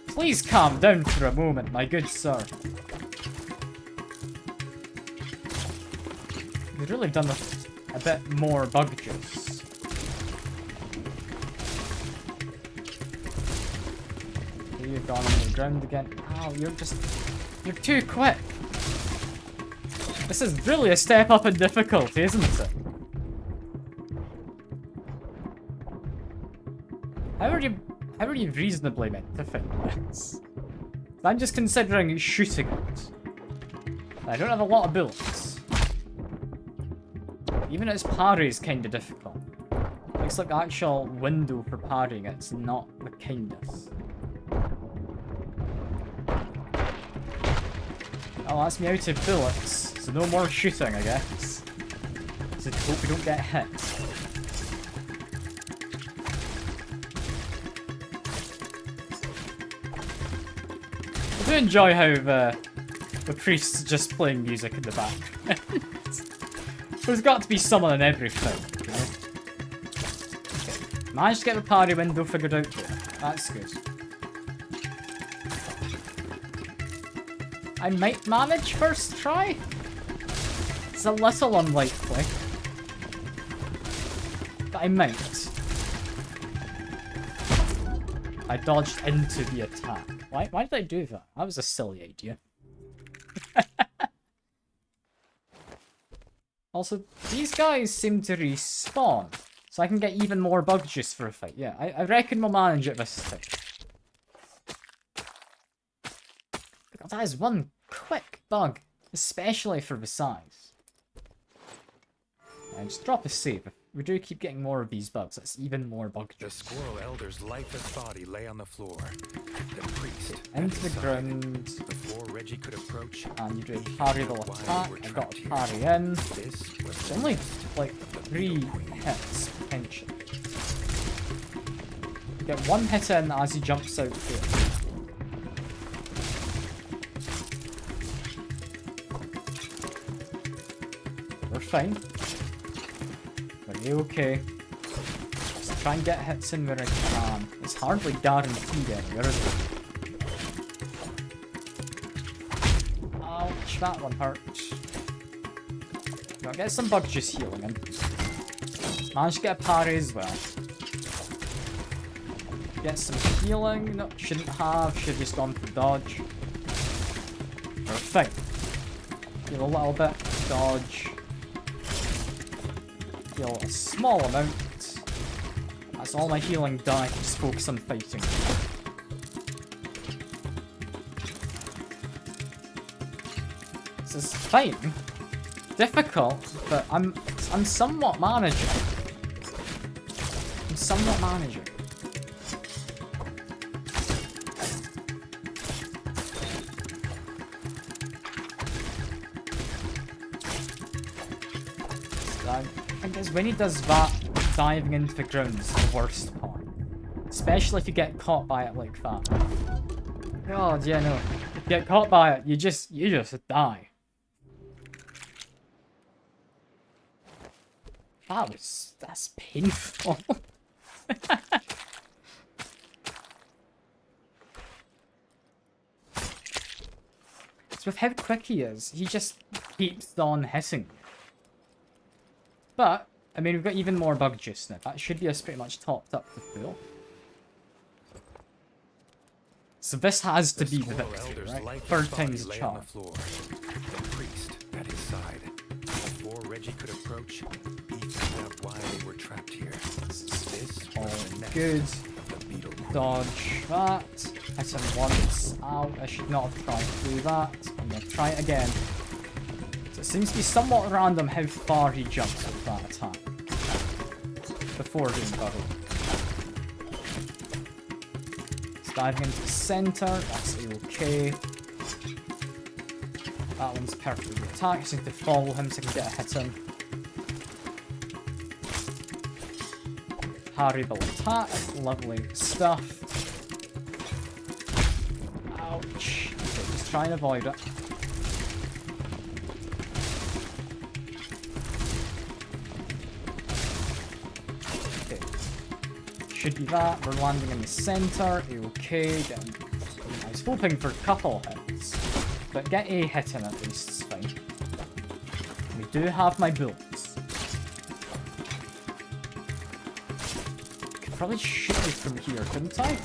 Please calm down for a moment, my good sir. We've really done a bit more bug juice. Here you've gone on the ground again. Ow, you're too quick. This is really a step up in difficulty, isn't it? How are you reasonably meant to fight this? I'm just considering shooting it. I don't have a lot of bullets. Even its parry is kind of difficult. Looks like the actual window for parrying it's not the kindest. Oh, that's me out of bullets, so no more shooting, I guess. So hope we don't get hit. I do enjoy how the priest's just playing music in the back. There's got to be someone in every fight, you know? Okay. Managed to get the parry window figured out there. That's good. I might manage first try. It's a little unlikely, but I might. I dodged into the attack. Why did I do that? That was a silly idea. Also, these guys seem to respawn, so I can get even more bug juice for a fight. Yeah, I reckon we'll manage it this time. God, that is one quick bug, especially for the size. And just drop a save. If we do keep getting more of these bugs, that's even more bug juice. The squirrel elder's lifeless body lay on the floor. The priest into the ground. Before Reggie could approach, and you do a parryable attack. I got a parry in. It's only like 3 hits potentially. You get 1 hit in as he jumps out here. We're fine. We're okay. Just try and get hits in where I can. It's hardly guaranteed anywhere, is it? Ouch, that one hurt. I'll get some bug juice healing in. Managed to get a parry as well. Get some healing. No, shouldn't have. Should have just gone for dodge. We're fine. Heal a little bit. Dodge. Heal a small amount. That's all my healing done. I can just focus on fighting. This is fine. Difficult, but I'm somewhat managing. I'm somewhat managing. I think it's when he does that, diving into the ground is the worst part. Especially if you get caught by it like that. God, yeah, no. If you get caught by it, you just die. That's painful. So with how quick he is, he just keeps on hitting. But, I mean, we've got even more bug juice now. That should be us pretty much topped up to full. So this has to be the victory, right? Third time's a charm. The priest at his side. Before Reggie could approach, he found out why they were trapped here. This all good. Dodge that. Hit him once. Ow, I should not have tried to do that. I'm going to try it again. So it seems to be somewhat random how far he jumps with that attack. Before doing battle. Diving into the center, that's okay. That one's perfectly attack, so I need to follow him so I can get a hit in. Parryable attack, lovely stuff. Ouch. Okay, just try and avoid it. Okay. Should be that. We're landing in the center. Okay, getting... I was hoping for a couple hits. But get a hit in at least, it's fine. We do have my bullets. Could probably shoot me from here, couldn't I?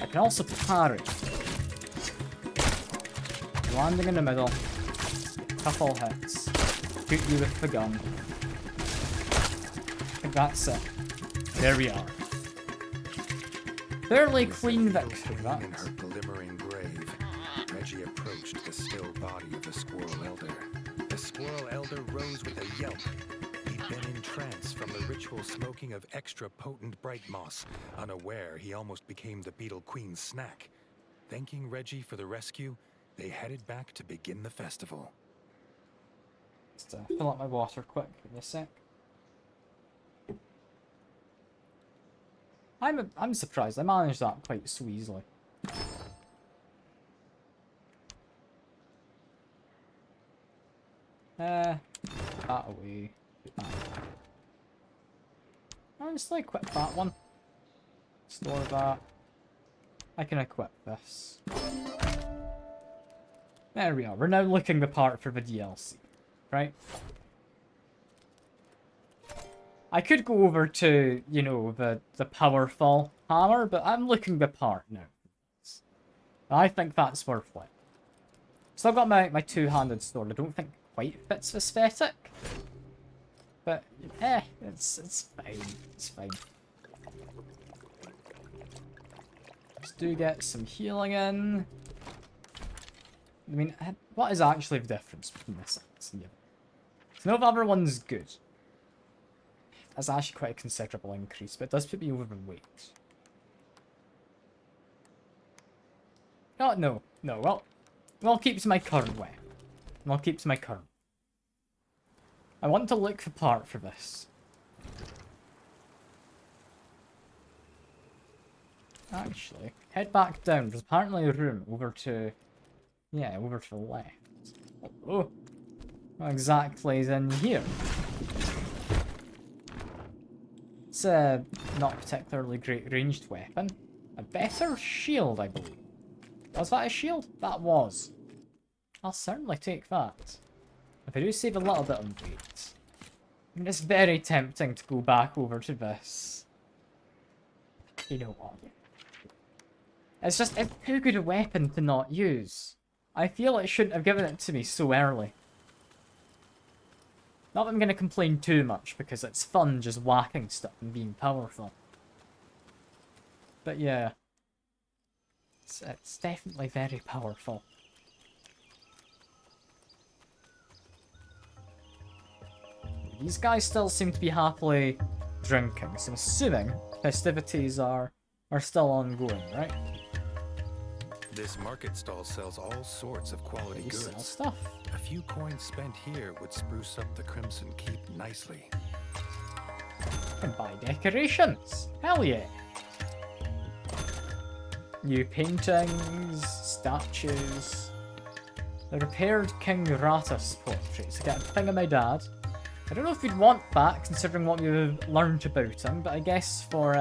I can also parry. Landing in the middle. Couple hits. Shoot you with the gun. I think that's it. There we are. Fairly clean victory, that. In her glimmering grave, Reggie approached the still body of the Squirrel Elder. The Squirrel Elder rose with a yelp. He'd been entranced from the ritual smoking of extra potent bright moss. Unaware, he almost became the Beetle Queen's snack. Thanking Reggie for the rescue, they headed back to begin the festival. Just fill up my water quick. Give me a sec. I'm surprised. I managed that quite so easily. That away. Honestly, equip that one. Store that. I can equip this. There we are. We're now looking the part for the DLC, right? I could go over to, you know, the powerful hammer, but I'm looking the part now. I think that's worth it. Still got my two-handed sword. I don't think quite fits aesthetic. But, it's fine. It's fine. Just do get some healing in. I mean, what is actually the difference between this and the other? So no, the other one's good. That's actually quite a considerable increase, but it does put me overweight. Oh, no. Well, I'll keep to my current weapon. I'll keep to my current. I want to look for part for this. Actually, head back down. There's apparently a room over to... Yeah, over to the left. Oh, what exactly is in here? It's a not particularly great ranged weapon. A better shield, I believe. Was that a shield? That was. I'll certainly take that. If I do save a little bit on weight. I mean, it's very tempting to go back over to this. You know what? It's just, it's too good a weapon to not use. I feel it shouldn't have given it to me so early. Not that I'm going to complain too much, because it's fun just whacking stuff and being powerful. But yeah. It's definitely very powerful. These guys still seem to be happily drinking, so I'm assuming festivities are still ongoing, right? This market stall sells all sorts of quality goods. Sell stuff. A few coins spent here would spruce up the Crimson Keep nicely. And buy decorations. Hell yeah. New paintings, statues. The repaired King Ratus portraits. I get a thing of my dad. I don't know if you'd want that, considering what you've learned about him, but I guess for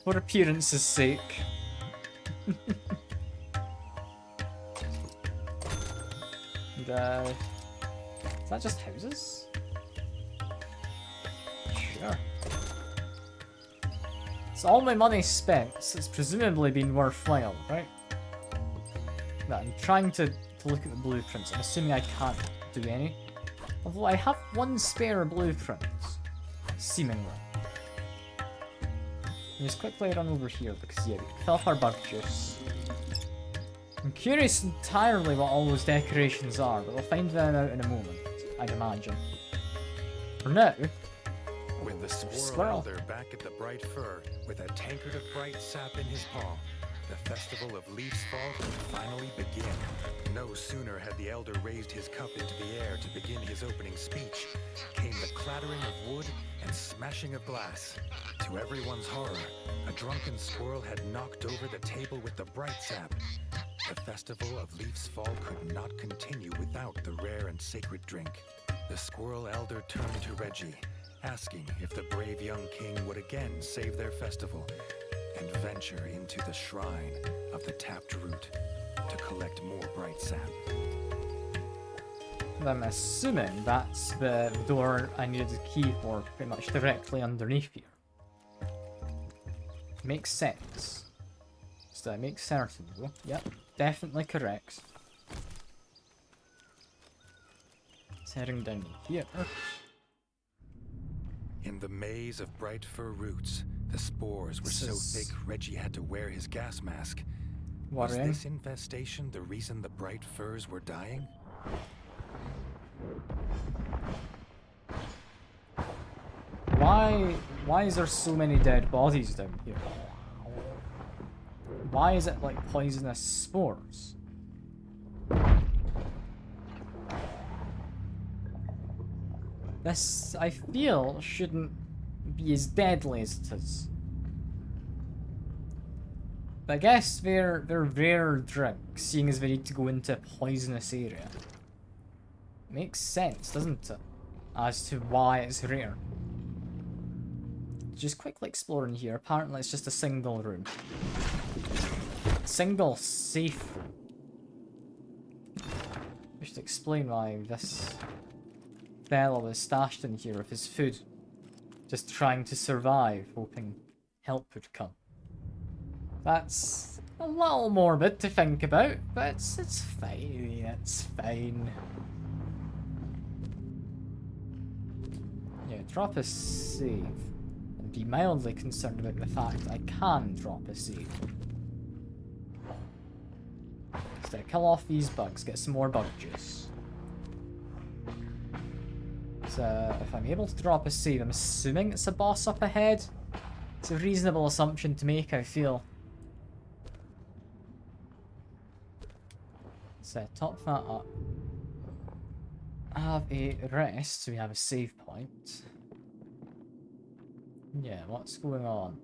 appearance's sake. And, is that just houses? Sure. So all my money spent, so it's presumably been worthwhile, right? No, I'm trying to look at the blueprints. I'm assuming I can't do any. Although I have one spare blueprint. Seemingly. Just quickly run over here because, yeah, we can fill up our bug juice. I'm curious entirely what all those decorations are, but we'll find them out in a moment, I'd imagine. For now, With the squirrel elder back at the bright fir, with a tankard of bright sap in his paw, The festival of Leaf's Fall could finally begin. No sooner had the elder raised his cup into the air to begin his opening speech, came the clattering of wood and smashing of glass. To everyone's horror, a drunken squirrel had knocked over the table with the bright sap. The festival of Leaf's Fall could not continue without the rare and sacred drink. The squirrel elder turned to Reggie, asking if the brave young king would again save their festival and venture into the shrine of the tapped root to collect more bright sap. I'm assuming that's the door I needed a key for, pretty much directly underneath here. Makes sense. So I make certain though. Yep, definitely correct. It's heading down here. In the maze of bright fir roots, the spores were so thick Reggie had to wear his gas mask. Was this infestation the reason the bright firs were dying? Why is there so many dead bodies down here? Why is it like poisonous spores? This, I feel, shouldn't be as deadly as it is. But I guess they're rare drinks, seeing as they need to go into a poisonous area. Makes sense, doesn't it? As to why it's rare. Just quickly exploring here. Apparently it's just a single room. Single safe room. I should explain why this fella was stashed in here with his food. Just trying to survive, hoping help would come. That's a little morbid to think about, but it's fine, it's fine. Yeah, drop a save. And be mildly concerned about the fact I can drop a save. So kill off these bugs, get some more bug juice. So if I'm able to drop a save, I'm assuming it's a boss up ahead. It's a reasonable assumption to make, I feel. So top that up. Have a rest, so we have a save point. Yeah, what's going on?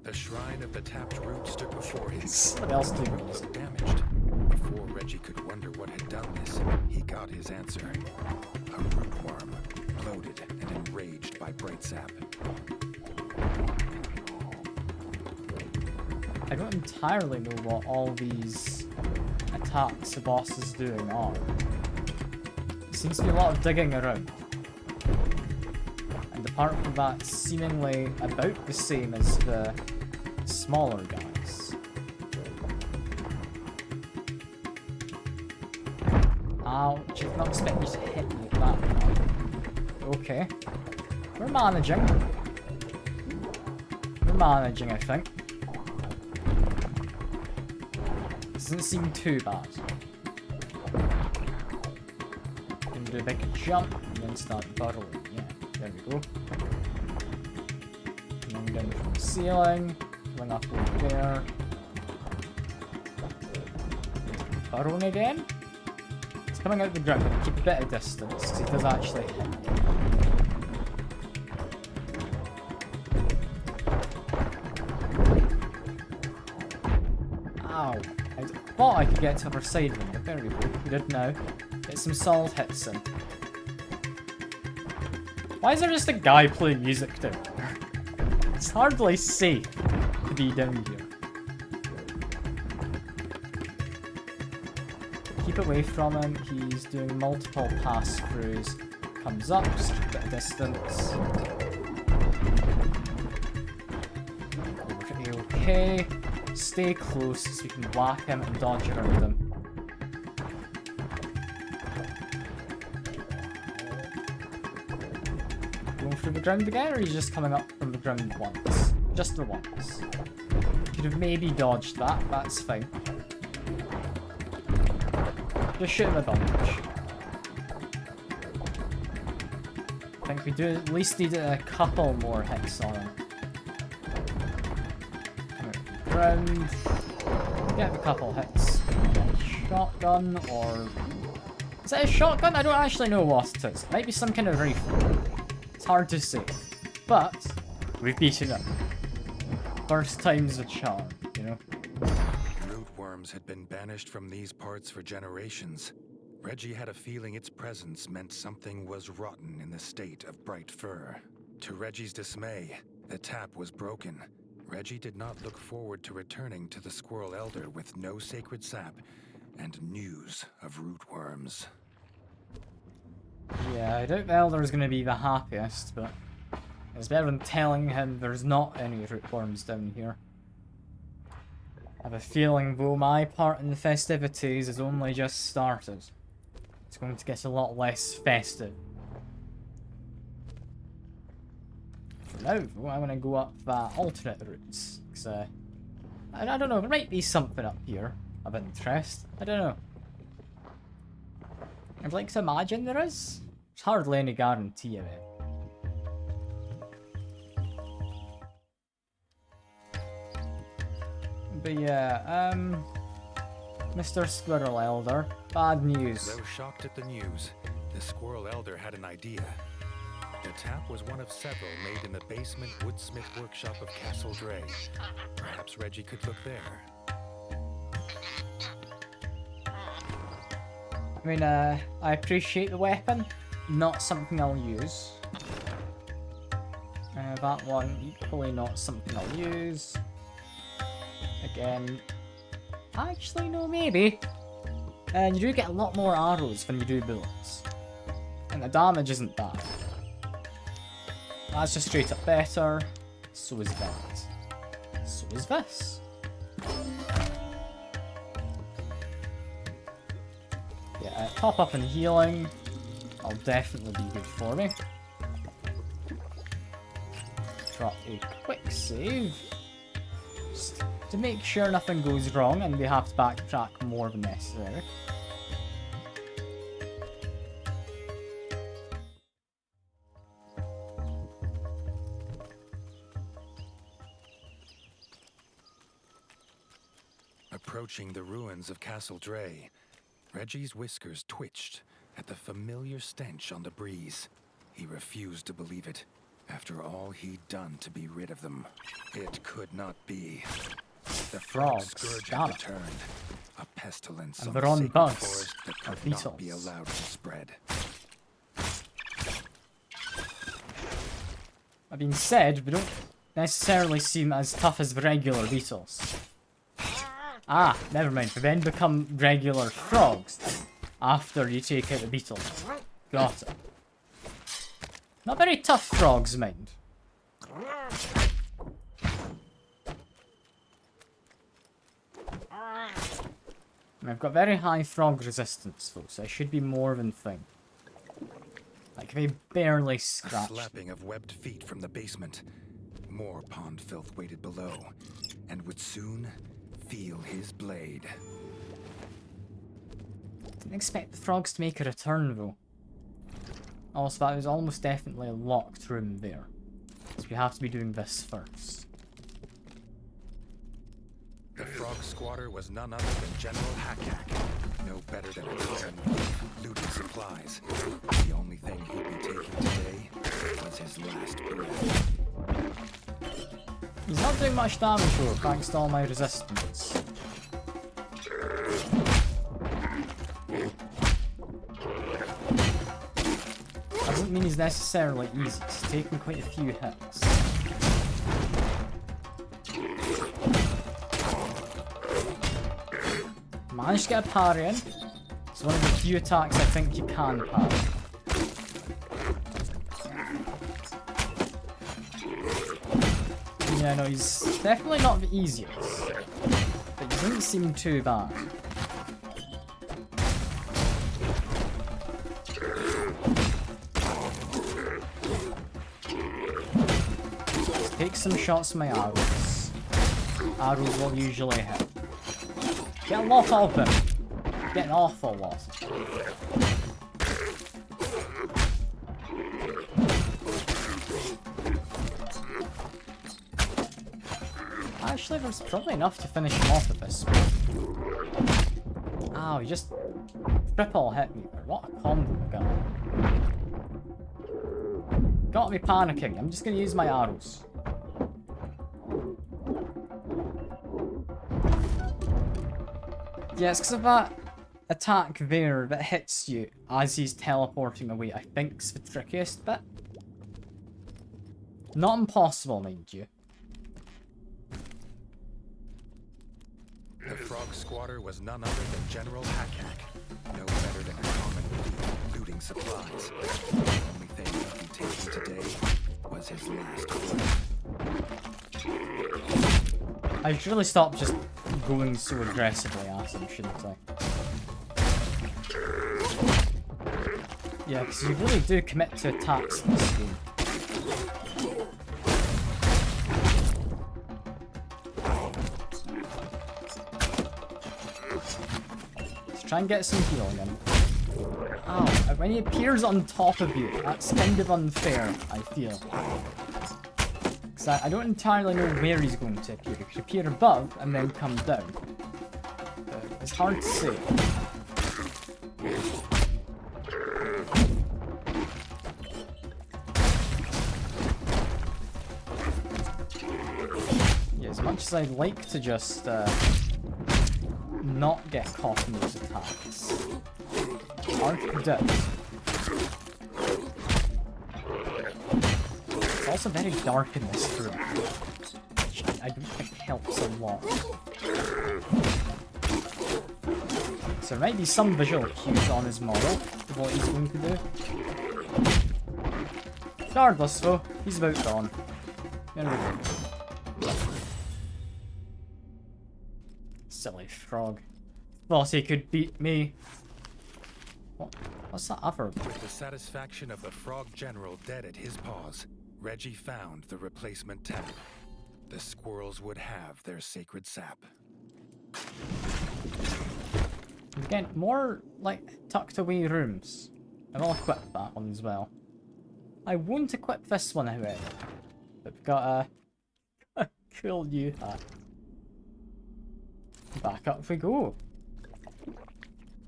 The shrine of the tapped root stood before him. What else do It was damaged. Before Reggie could wonder what had done this, he got his answer. A rootworm, bloated and enraged by bright sap. I don't entirely know what all these attacks the boss is doing are. There seems to be a lot of digging around. And apart from that, seemingly about the same as the smaller guys. Ouch, I did not expect you to hit me at that point. Okay. We're managing. We're managing, I think. Doesn't seem too bad. Can do a big jump and then start burrowing. Yeah, there we go. Coming down from the ceiling, going up over there. Burrowing again. It's coming out the ground, but keep a bit of distance because he does actually hit me. Ow. I thought I could get to the other side of him, but there we go. We did now. Get some solid hits in. Why is there just a guy playing music down there? It's hardly safe to be down here. Keep away from him. He's doing multiple pass-throughs. Comes up, just keep a bit of distance. Okay. Stay close so you can whack him and dodge around him. Going through the ground again, or are you just coming up from the ground once? Just the once. Could have maybe dodged that, that's fine. Just shoot him a bunch. I think we do at least need a couple more hits on him. around, get a couple hits. Shotgun, or... Is it a shotgun? I don't actually know what it is. It might be some kind of rifle. It's hard to say. But, we've beaten it. First time's a charm, you know? Rootworms had been banished from these parts for generations. Reggie had a feeling its presence meant something was rotten in the state of bright fur. To Reggie's dismay, the tap was broken. Reggie did not look forward to returning to the Squirrel Elder with no sacred sap and news of rootworms. Yeah, I doubt the Elder's gonna be the happiest, but it's better than telling him there's not any rootworms down here. I have a feeling, though, my part in the festivities has only just started. It's going to get a lot less festive. For now, though, I'm gonna go up alternate routes. Cause, I don't know, there might be something up here of interest. I don't know. I'd like to imagine there is. There's hardly any guarantee of it. But yeah, Mr. Squirrel Elder, bad news. Though shocked at the news, the Squirrel Elder had an idea. The tap was one of several made in the basement woodsmith workshop of Castle Dray. Perhaps Reggie could look there. I mean, I appreciate the weapon, not something I'll use. That one, equally not something I'll use. Again, actually no, maybe. And you do get a lot more arrows when you do bullets. And the damage isn't bad. That's just straight up better. So is that. So is this. Yeah, top up and healing. I'll definitely be good for me. Drop a quick save. Just to make sure nothing goes wrong and we have to backtrack more than necessary. Approaching the ruins of Castle Dray, Reggie's whiskers twitched at the familiar stench on the breeze. He refused to believe it, after all he'd done to be rid of them. It could not be. The frog scourge had returned, a pestilence and on they're the on sacred bugs, forest that could beetles. not be allowed to spread. That being said, we don't necessarily seem as tough as the regular beetles. Ah, never mind. They then become regular frogs after you take out the beetles. Got it. Not very tough frogs, mind. And I've got very high frog resistance, though, so I should be more than think. Like, they barely A scratch. slapping of webbed feet from the basement. More pond filth waited below, and would soon feel his blade. Didn't expect the frogs to make a return, though. Also, that was almost definitely a locked room there. So we have to be doing this first. The frog squatter was none other than General Hack-Hack. No better than a trained thief looting supplies. The only thing he'd be taking today was his last breath. He's not doing much damage though, thanks to all my resistance. Doesn't mean he's necessarily easy, he's taking quite a few hits. Managed to get a parry in. It's one of the few attacks I think you can parry. Yeah, no, he's definitely not the easiest, but he doesn't seem too bad. Take some shots with my arrows. Arrows will usually hit. Get a lot of them. Get an awful lot. Actually, Actually, there's probably enough to finish him off at this point. Ow, he just triple hit me there. What a combo we got. Got me panicking. I'm just gonna use my arrows. Yeah, it's because of that attack there that hits you as he's teleporting away. I think's the trickiest bit. Not impossible, mind you. The frog squatter was none other than General Hakak, no better than a common idiot looting supplies. The only thing he'd be taking today was his last blood. I should really stop just going so aggressively at him, shouldn't I? Yeah, because you really do commit to attacks in this game. Let's try and get some healing in. Ow, when he appears on top of you, that's kind of unfair, I feel. Because I don't entirely know where he's going to appear. He could appear above and then come down. But it's hard to say. Yeah, as much as I'd like to just not get caught in those attacks. Hard to predict. It's also very dark in this room, which I don't think helps a lot. So there might be some visual cues on his model of what he's going to do. Regardless though, he's about gone. There we go. Silly frog. Thought he could beat me. What's that other? With the satisfaction of the frog general dead at his paws, Reggie found the replacement tap. The squirrels would have their sacred sap. Again, more like tucked away rooms. I will equip that one as well. I won't equip this one, however. But we've got a cool new hat. Back up we go.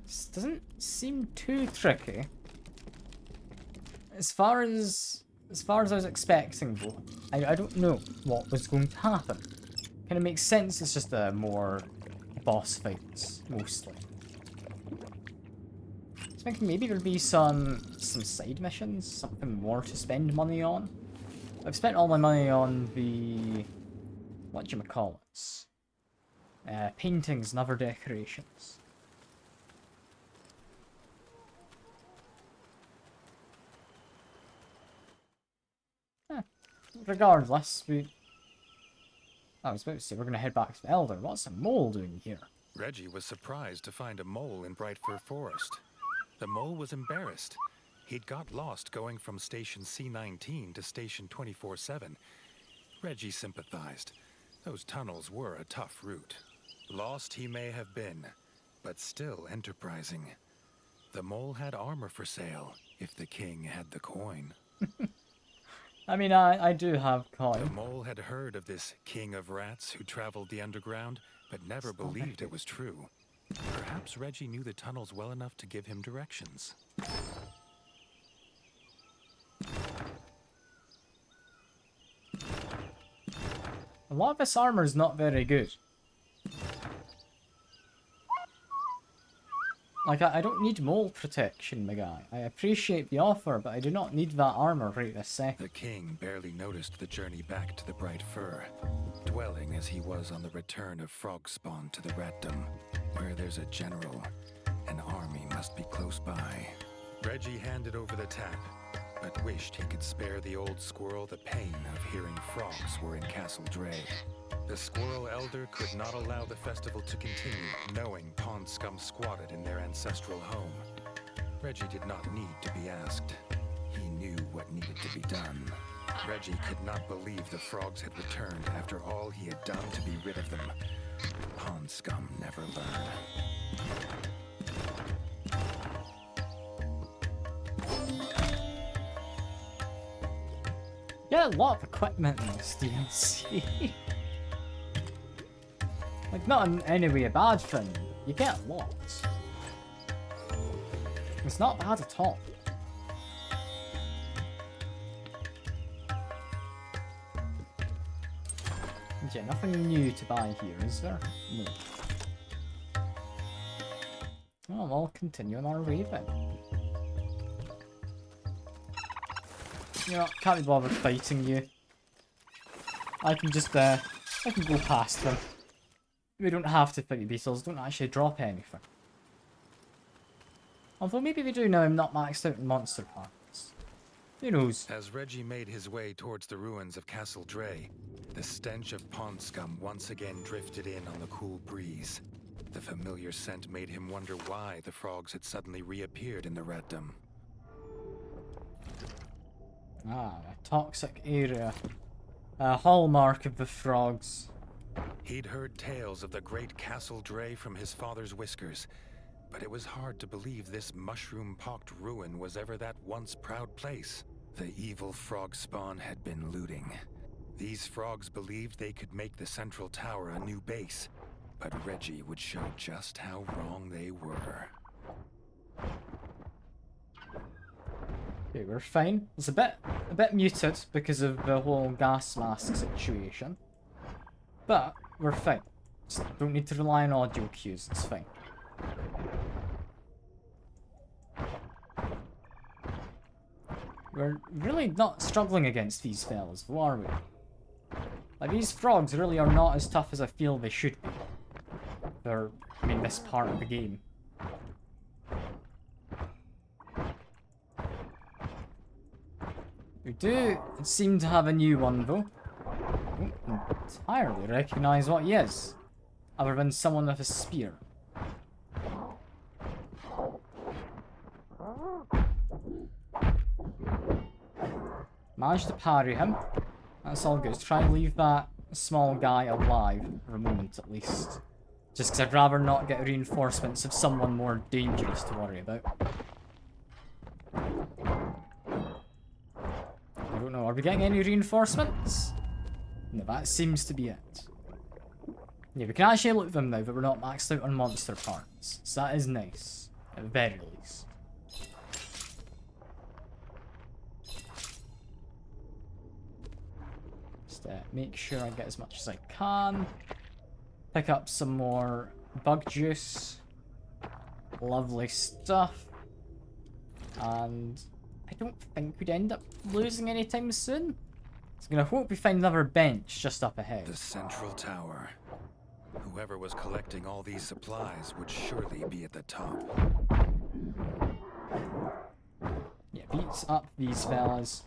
This doesn't seem too tricky. As far as I was expecting though, I don't know what was going to happen. Kind of makes sense, it's just more boss fights, mostly. I was thinking maybe there'd be some side missions, something more to spend money on. I've spent all my money on the... whatchamacallits? Paintings and other decorations. Regardless, I was about to say we're going to head back to Elden. What's a mole doing here? Reggie was surprised to find a mole in Bright Fir Forest. The mole was embarrassed. He'd got lost going from Station C-19 to Station 24-7. Reggie sympathized. Those tunnels were a tough route. Lost he may have been, but still enterprising. The mole had armor for sale, if the king had the coin. I mean, I do have coin. The mole had heard of this king of rats who traveled the underground, but never believed it was true. Perhaps Reggie knew the tunnels well enough to give him directions. A lot of this armor is not very good. Like, I don't need mole protection, my guy. I appreciate the offer, but I do not need that armor right this second. The king barely noticed the journey back to the Bright Fir, dwelling as he was on the return of frog spawn to the ratdom. Where there's a general, an army must be close by. Reggie handed over the tap, but wished he could spare the old squirrel the pain of hearing frogs were in Castle Dray. The squirrel elder could not allow the festival to continue, knowing pond scum squatted in their ancestral home. Reggie did not need to be asked. He knew what needed to be done. Reggie could not believe the frogs had returned after all he had done to be rid of them. Pond scum never learned. Yeah, a lot of equipment in this DLC. Like, not in any way a bad thing. You get lots. It's not bad at all. Yeah, nothing new to buy here, is there? No. Oh, we'll continue on our way then. You know, can't be bothered fighting you. I can just, I can go past them. We don't have to fight beetles, don't actually drop anything. Although maybe we do now, I'm not maxed out in monster parts. Who knows? As Reggie made his way towards the ruins of Castle Dre, the stench of pond scum once again drifted in on the cool breeze. The familiar scent made him wonder why the frogs had suddenly reappeared in the Reddom. Ah, a toxic area. A hallmark of the frogs. He'd heard tales of the great Castle Dre from his father's whiskers, but it was hard to believe this mushroom-pocked ruin was ever that once proud place. The evil frog spawn had been looting. These frogs believed they could make the central tower a new base, but Reggie would show just how wrong they were. Okay, we're fine. It's a bit muted because of the whole gas mask situation. But we're fine. Just don't need to rely on audio cues, it's fine. We're really not struggling against these fellas, though, are we? Like, these frogs really are not as tough as I feel they should be. They're, I mean, this part of the game. We do seem to have a new one, though. I don't entirely recognise what he is, other than someone with a spear. Managed to parry him. That's all good. Try and leave that small guy alive for a moment at least. Just because I'd rather not get reinforcements of someone more dangerous to worry about. I don't know, are we getting any reinforcements? No, that seems to be it. Yeah, we can actually loot them now, but we're not maxed out on monster parts. So that is nice, at the very least. Just make sure I get as much as I can. Pick up some more bug juice. Lovely stuff. And I don't think we'd end up losing anytime soon. So I'm gonna hope we find another bench just up ahead. The central tower. Whoever was collecting all these supplies would surely be at the top. Yeah, beats up these fellas.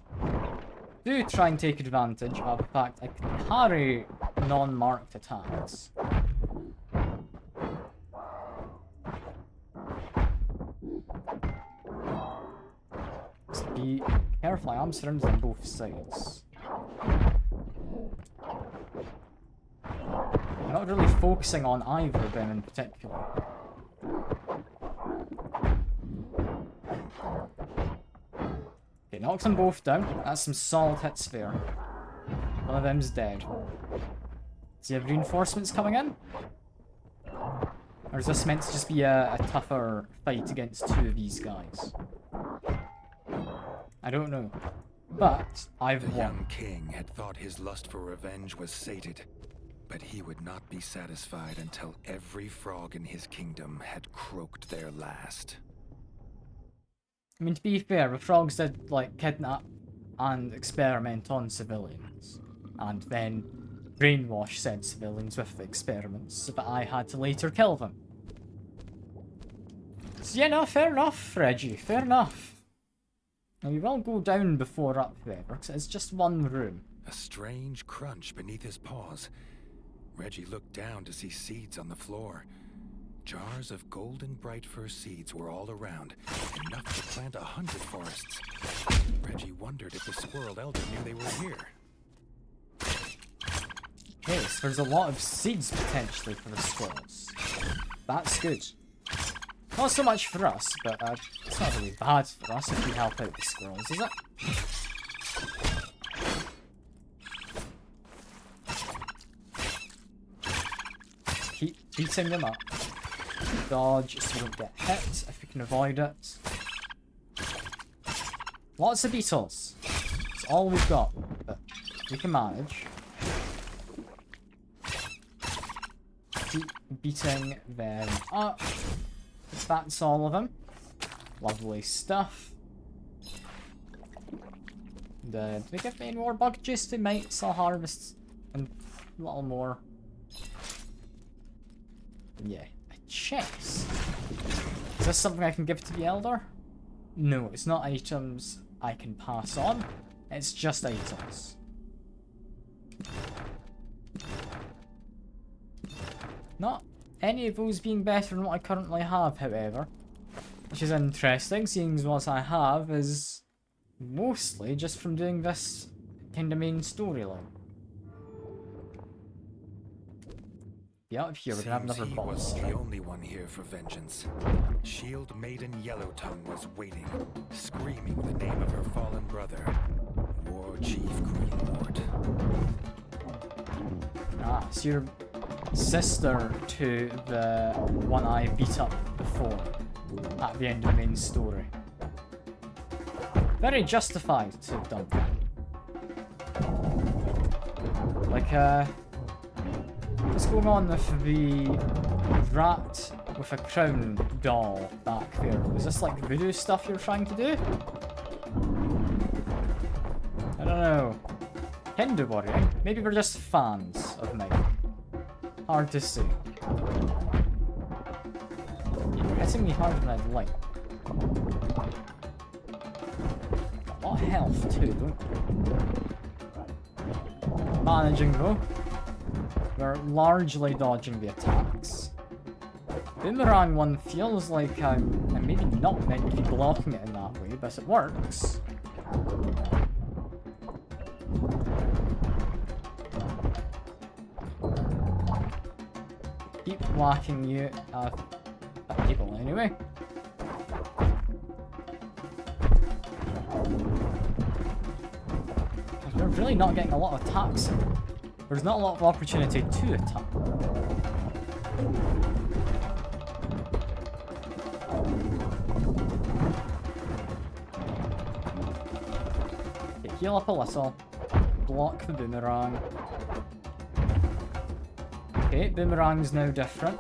Do try and take advantage of the fact I can parry non-marked attacks. So be careful, I am surrounded on both sides. I'm not really focusing on either of them in particular. Okay, knocks them both down. That's some solid hits there. One of them's dead. Does he have reinforcements coming in? Or is this meant to just be a tougher fight against two of these guys? I don't know. But I've won. The young king had thought his lust for revenge was sated, but he would not be satisfied until every frog in his kingdom had croaked their last. I mean, to be fair, the frogs did, like, kidnap and experiment on civilians. And then brainwash said civilians with the experiments so that I had to later kill them. So yeah, no, fair enough, Reggie, fair enough. Now, we will go down before up there, because it's just one room. A strange crunch beneath his paws. Reggie looked down to see seeds on the floor. Jars of golden bright fir seeds were all around, enough to plant 100 forests. Reggie wondered if the squirrel elder knew they were here. Okay, so there's a lot of seeds potentially for the squirrels. That's good. Not so much for us, but it's not really bad for us if we help out the squirrels, is it? Keep beating them up. Dodge so we don't get hit if we can avoid it. Lots of beetles. It's all we've got, but we can manage. Keep beating them up. That's all of them. Lovely stuff. Do they give me any more bug juice? They might, so I'll harvest a little more. Yeah, a chest. Is this something I can give to the Elder? No, it's not items I can pass on. It's just items. Not any of those being better than what I currently have, however. Which is interesting, seeing as what I have is mostly just from doing this kind of main storyline. Yeah, up here we're gonna have another He boss. wasn't the only one here for vengeance. Shield Maiden Yellowtongue was waiting, screaming the name of her fallen brother, War Chief Greenlord. Ah, so you're sister to the one I beat up before at the end of the main story. Very justified to have done that. Like, what's going on with the rat with a crown doll back there? Was this like voodoo stuff you're trying to do? I don't know. Kinda worrying. Maybe we're just fans of me. Hard to say. You're hitting me harder than I'd like. Got a lot of health too, don't you? Managing though. We're largely dodging the attacks. Boomerang one feels like I'm maybe not meant to be blocking it in that way, but it works. Keep whacking you at people anyway. We're really not getting a lot of attacks here. There's not a lot of opportunity to attack. Okay, heal up a little. Block the boomerang. Okay, boomerang's now different.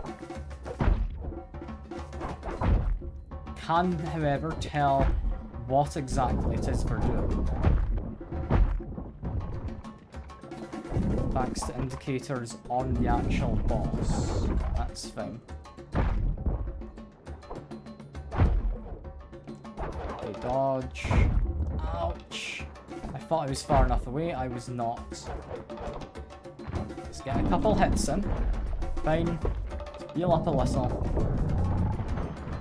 Can, however, tell what exactly it is we're doing. Thanks to indicators on the actual boss. That's fine. Okay, dodge. Ouch. I thought I was far enough away. I was not. Let's get a couple hits in. Fine. Heal up a little.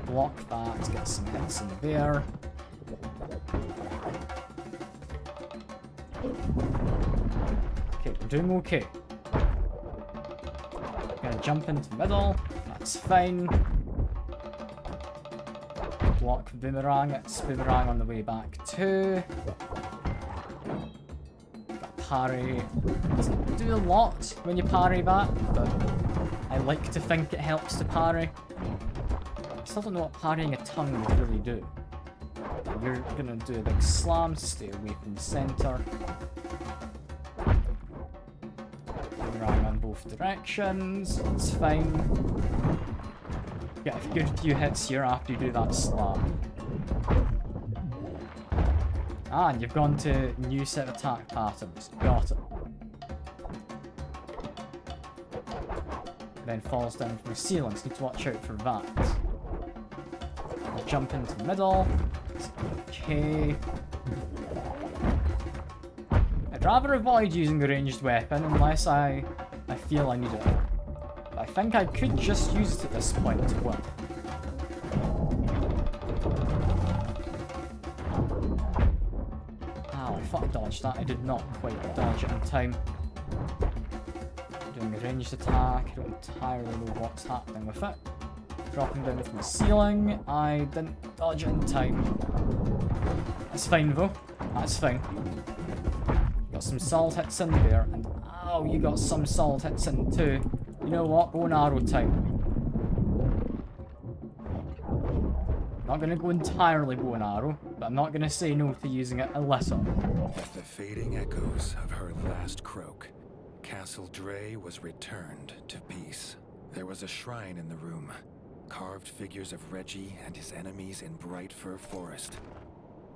Block that. Get some hits in there. Okay, we're doing okay. Gonna jump into the middle. That's fine. Block boomerang. It's boomerang on the way back too. Got parry. Doesn't do a lot when you parry that, but I like to think it helps to parry. I still don't know what parrying a tongue would really do. You're gonna do a big slam to stay away from the center. Boomerang on both directions. It's fine. Get a good few hits here after you do that slam. Ah, and you've gone to new set of attack patterns. Got it. Then falls down from the ceiling, so you need to watch out for that. I'll jump into the middle. It's okay. I'd rather avoid using the ranged weapon unless I feel I need it. But I think I could just use it at this point to win. Ow, I thought I dodged that. I did not quite dodge it in time. Doing a ranged attack. I don't entirely know what's happening with it. Dropping down from the ceiling. I didn't dodge it in time. That's fine though. That's fine. Got some solid hits in there, and ow, you got some solid hits in too. You You know what? Bow and arrow time. Not gonna go entirely bow and arrow, but I'm not gonna say no to using it a little. With the fading echoes of her last croak, Castle Dre was returned to peace. There was a shrine in the room, carved figures of Reggie and his enemies in Bright Fir Forest.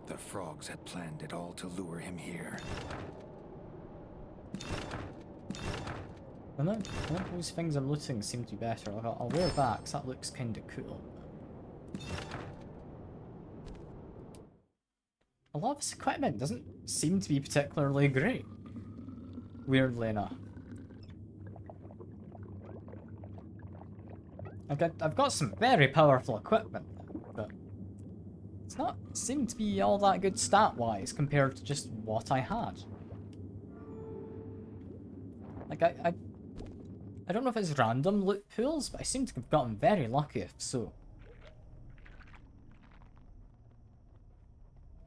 The frogs had planned it all to lure him here. None of those things I'm looting seem to be better. Like, I'll wear that, 'cause that looks kinda cool. A lot of this equipment doesn't seem to be particularly great. Weirdly enough. I've got some very powerful equipment, but it's not seemed to be all that good stat-wise compared to just what I had. Like, I don't know if it's random loot pools, but I seem to have gotten very lucky if so.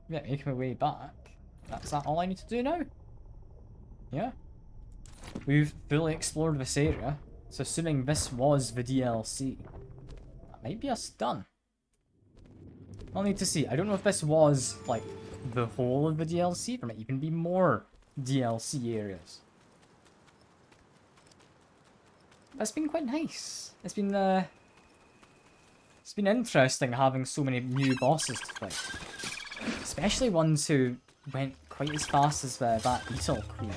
Yeah, making my way back. That's that all I need to do now? Yeah. We've fully explored this area, so assuming this was the DLC, that might be us done. I'll need to see. I don't know if this was, like, the whole of the DLC. There might even be more DLC areas. That's been quite nice. It's been interesting having so many new bosses to fight. Especially ones who went quite as fast as that Beetle Queen.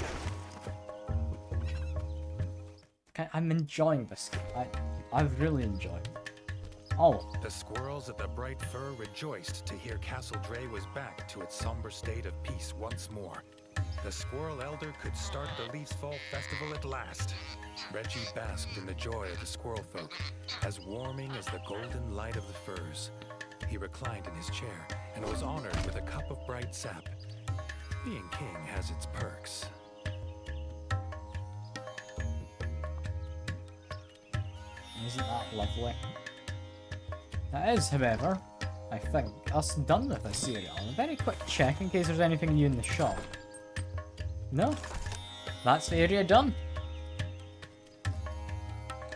I'm enjoying this game. I've really enjoyed it. Oh. The squirrels at the Bright Fir rejoiced to hear Castle Dre was back to its somber state of peace once more. The Squirrel Elder could start the Leaves Fall Festival at last. Reggie basked in the joy of the squirrel folk, as warming as the golden light of the firs. He reclined in his chair and was honored with a cup of bright sap. Being king has its perks. Isn't that lovely? That is, however, I think, us done with this area. A very quick check in case there's anything new in the shop. No. That's the area done.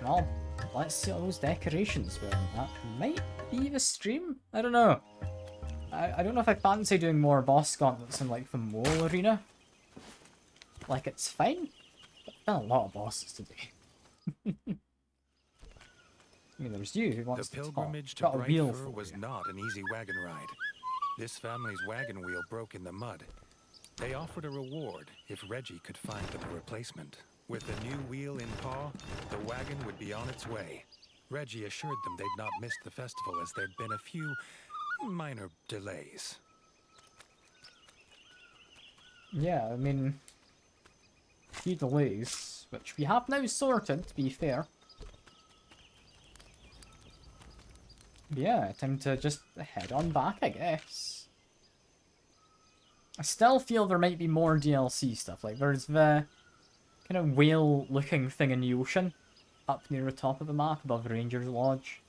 Well, let's see all those decorations were. That might be the stream? I don't know. I don't know if I fancy doing more boss gauntlets in, like, the mole arena. Like, it's fine. But there's been a lot of bosses today. I mean, there's you who wants the to pilgrimage talk. to Got a wheel Bright Fir for was you. not an easy wagon ride. This family's wagon wheel broke in the mud. They offered a reward if Reggie could find them a replacement. With the new wheel in paw, the wagon would be on its way. Reggie assured them they'd not missed the festival as there'd been a few minor delays. Yeah, I mean, a few delays, which we have now sorted, to be fair. Yeah, time to just head on back, I guess. I still feel there might be more DLC stuff. Like, there's the kind of whale-looking thing in the ocean up near the top of the map above Ranger's Lodge.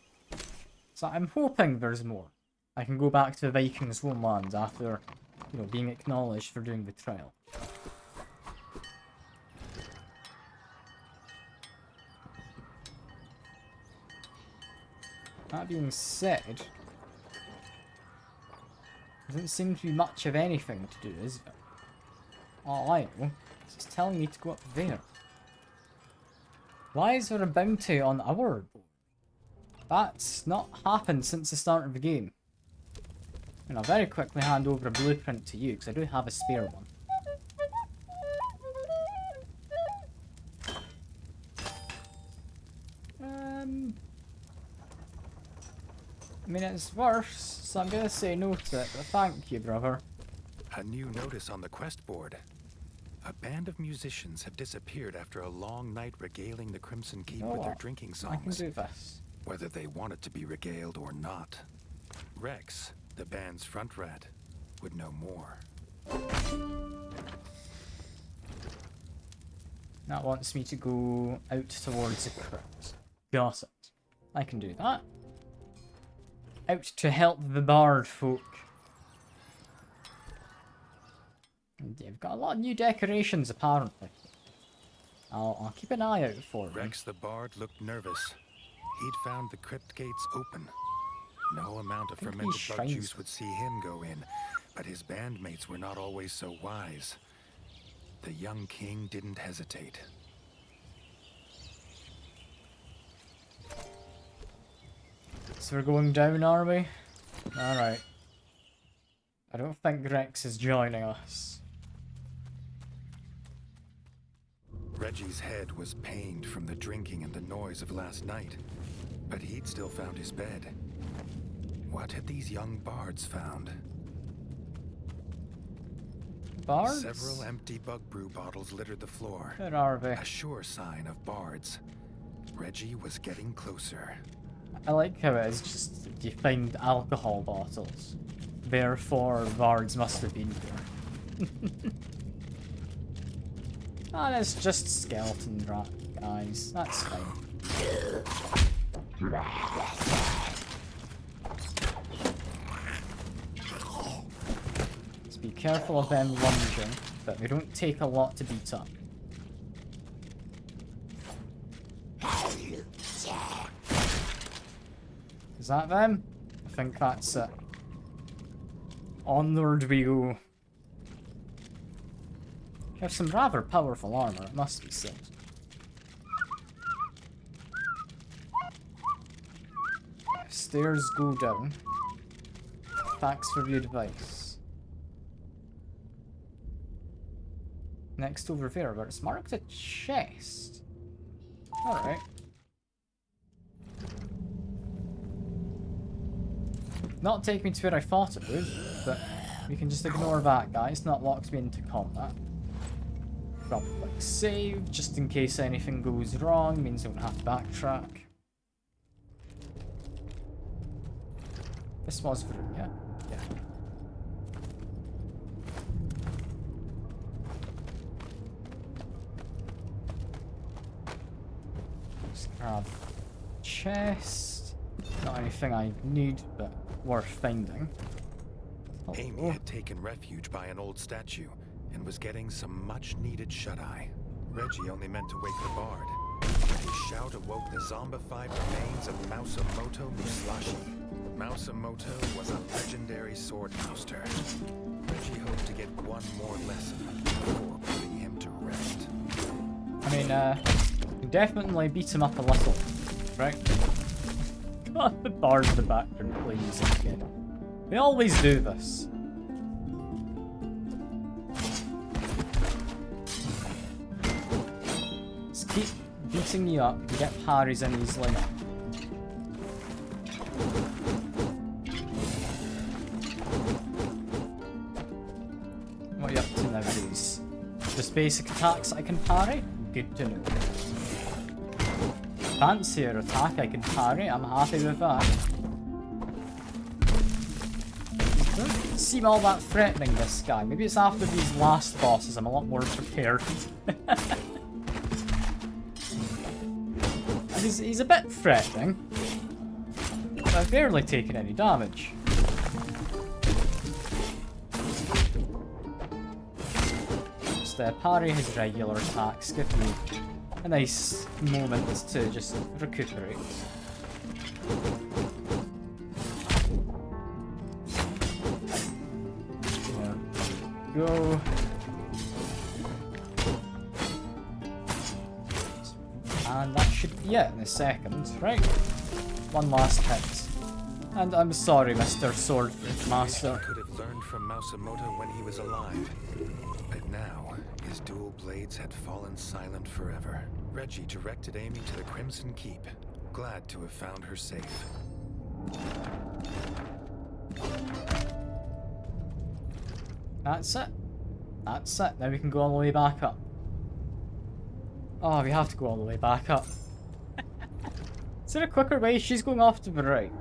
So I'm hoping there's more. I can go back to the Vikings' homeland after, you know, being acknowledged for doing the trial. That being said, there doesn't seem to be much of anything to do, is there? All I know is it's telling me to go up there. Why is there a bounty on our board? That's not happened since the start of the game. And I'll very quickly hand over a blueprint to you, because I do have a spare one. I mean, it's worse, so I'm gonna say no to it, but thank you, brother. A new notice on the quest board. A band of musicians have disappeared after a long night regaling the Crimson Keep with their drinking I can songs, do this. whether they wanted to be regaled or not. Rex, the band's front rat, would know more. That wants me to go out towards the crypt. Got it. I can do that. Out to help the bard folk. And they've got a lot of new decorations, apparently. I'll keep an eye out for them. Rex the Bard looked nervous. He'd found the crypt gates open. No amount of I think fermented these bug shrines- juice would see him go in, but his bandmates were not always so wise. The young king didn't hesitate. So we're going down, are we? Alright. I don't think Rex is joining us. Reggie's head was pained from the drinking and the noise of last night, but he'd still found his bed. What had these young bards found? Bards? Several empty bug brew bottles littered the floor. Where are they? A sure sign of bards. Reggie was getting closer. I like how it is just you find alcohol bottles. Therefore, bards must have been here. And it's just skeleton rat guys. That's fine. Let's be careful of them lunging, but they don't take a lot to beat up. Is that them? I think that's it. Onward we go. You have some rather powerful armor, it must be said. Stairs go down. Facts for your device. Next over there, but it's marked a chest. Alright. Not take me to where I thought it would, but we can just ignore that, guys. Not locked me into combat. Probably click save, just in case anything goes wrong, means I don't have to backtrack. This was for yeah? Yeah. Just grab chest. Not anything I need, but worth finding. Amy had taken refuge by an old statue and was getting some much-needed shut-eye. Reggie only meant to wake the bard, but his shout awoke the zombified remains of Mausamoto Musashi. Mausamoto was a legendary sword master. Reggie hoped to get one more lesson before putting him to rest. I mean, you can definitely beat him up a little, right? The bard in the background playing music again. They always do this. Just keep beating you up, you get parries in easily. What are you up to nowadays? Just basic attacks I can parry? Good to know. Fancier attack I can parry, I'm happy with that. Doesn't seem all that threatening, this guy. Maybe it's after these last bosses I'm a lot more prepared. he's a bit threatening, but I've barely taken any damage. Just parry his regular attacks, give me a nice moment to just recuperate. There we go. And that should be it in a second, right? One last hit. And I'm sorry, Mr. Swordfish Master. Could have learned from Mausamoto when he was alive. But now, his dual blades had fallen silent forever. Reggie directed Amy to the Crimson Keep, glad to have found her safe. That's it. That's it. Now we can go all the way back up. Oh, we have to go all the way back up. Is there a quicker way? She's going off to the right.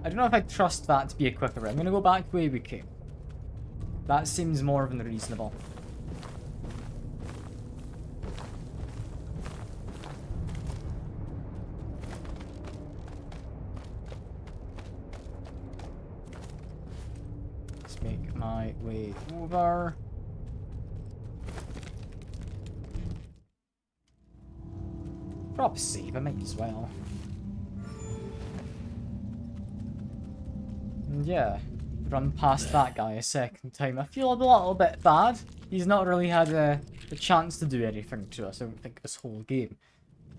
I don't know if I trust that to be a quicker way. I'm going to go back the way we came. That seems more than reasonable. Let's make my way over. Drop a save, I might as well. And yeah, run past that guy a second time. I feel a little bit bad. He's not really had a chance to do anything to us, I don't think, this whole game.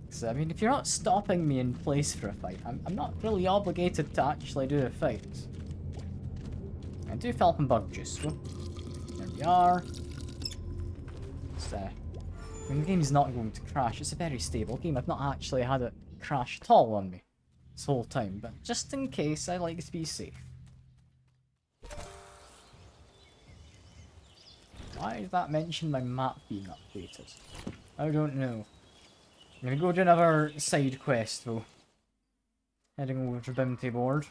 So, I mean, if you're not stopping me in place for a fight, I'm not really obligated to actually do a fight. I do fill up on bug juice, so there we are. I mean, the game's not going to crash. It's a very stable game. I've not actually had it crash at all on me this whole time, but just in case, I like to be safe. Why did that mention my map being updated? I don't know. I'm gonna go do another side quest though. Heading over to Bounty Board.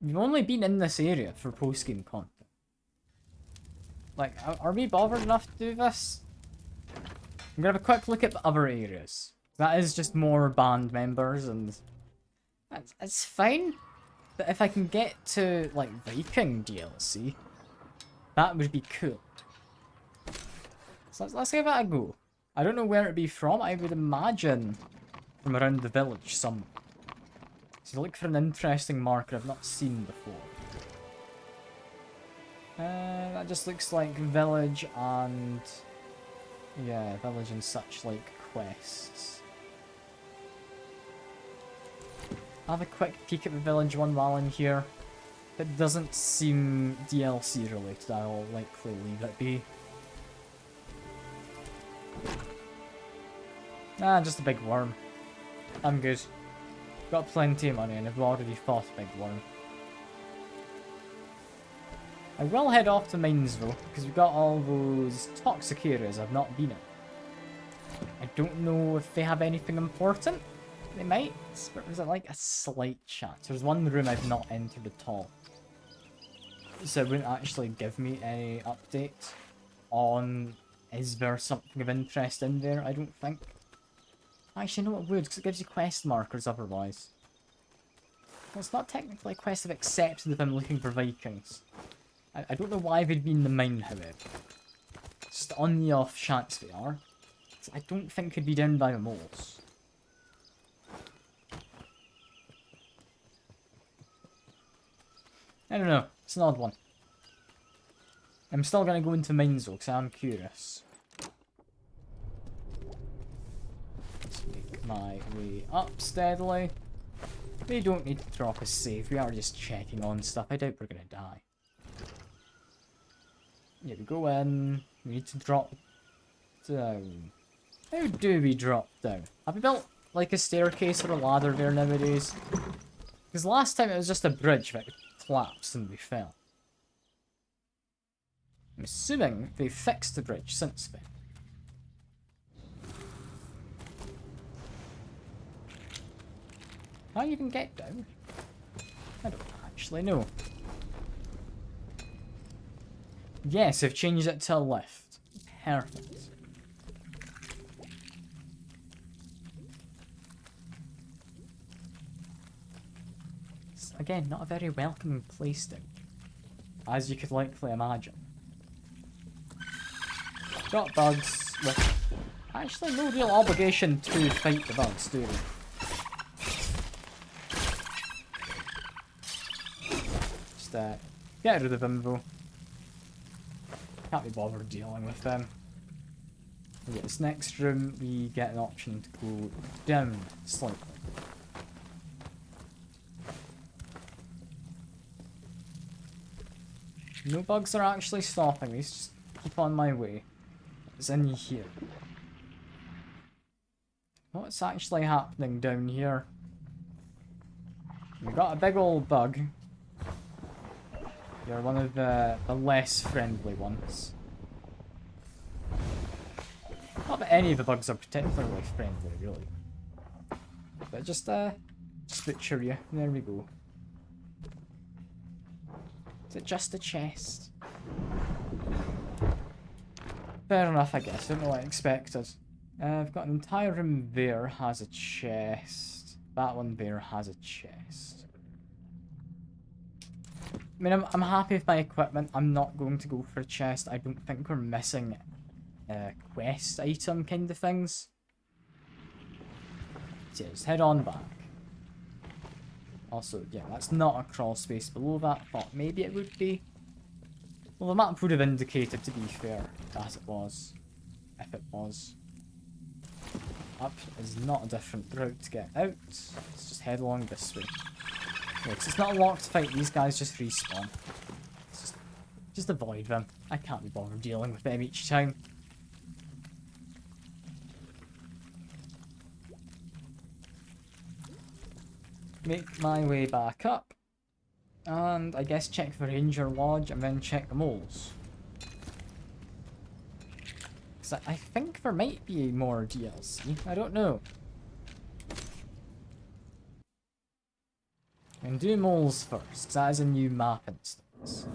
We've only been in this area for post-game content. Like, are we bothered enough to do this? I'm gonna have a quick look at the other areas. That is just more band members and... It's fine. But if I can get to, like, Viking DLC, that would be cool. So let's give that a go. I don't know where it'd be from. I would imagine from around the village somewhere. So look for an interesting marker I've not seen before. That just looks like village and... yeah, village and such like quests. I'll have a quick peek at the village one while I'm here. If it doesn't seem DLC related, I'll likely leave it be. Ah, just a big worm. I'm good. Got plenty of money and I've already fought a big worm. I will head off to mines though, because we've got all those toxic areas I've not been in. I don't know if they have anything important. They might, but there's like a slight chance. There's one room I've not entered at all. So it wouldn't actually give me any update on is there something of interest in there, I don't think. Actually, no it would, because it gives you quest markers otherwise. Well, it's not technically a quest I've accepted if I'm looking for Vikings. I don't know why they'd be in the mine, however. Just on the off chance they are. I don't think they'd be down by the moles. I don't know. It's an odd one. I'm still going to go into mines though, because I'm curious. Let's make my way up steadily. We don't need to drop a save. We are just checking on stuff. I doubt we're going to die. Yeah, we go in. We need to drop down. How do we drop down? Have we built like a staircase or a ladder there nowadays? Because last time it was just a bridge that collapsed and we fell. I'm assuming they fixed the bridge since then. How you even get down? I don't actually know. Yes, I've changed it to a lift. Perfect. It's, again, not a very welcoming place down, as you could likely imagine. Got bugs with actually no real obligation to fight the bugs, do we? Just get rid of them though. Can't be bothered dealing with them. We get this next room, we get an option to go down slightly. No bugs are actually stopping me, just keep on my way. It's in here. What's actually happening down here? We got a big old bug. You're one of the less friendly ones. Not that any of the bugs are particularly friendly, really. But just butcher you. There we go. Is it just a chest? Fair enough, I guess. I don't know what I expected. I've got an entire room there has a chest. That one there has a chest. I mean, I'm happy with my equipment. I'm not going to go for a chest. I don't think we're missing quest item kind of things. So just head on back. Also, yeah, that's not a crawl space below that. Thought maybe it would be. Well, the map would have indicated, to be fair, that it was. If it was. Up is not a different route to get out. Let's just head along this way. Yeah, 'cause it's not a locked fight. These guys just respawn. Just avoid them. I can't be bothered dealing with them each time. Make my way back up. And I guess check the Ranger Lodge and then check the moles. Because I think there might be more DLC. I don't know. And do moles first, because that is a new map instance.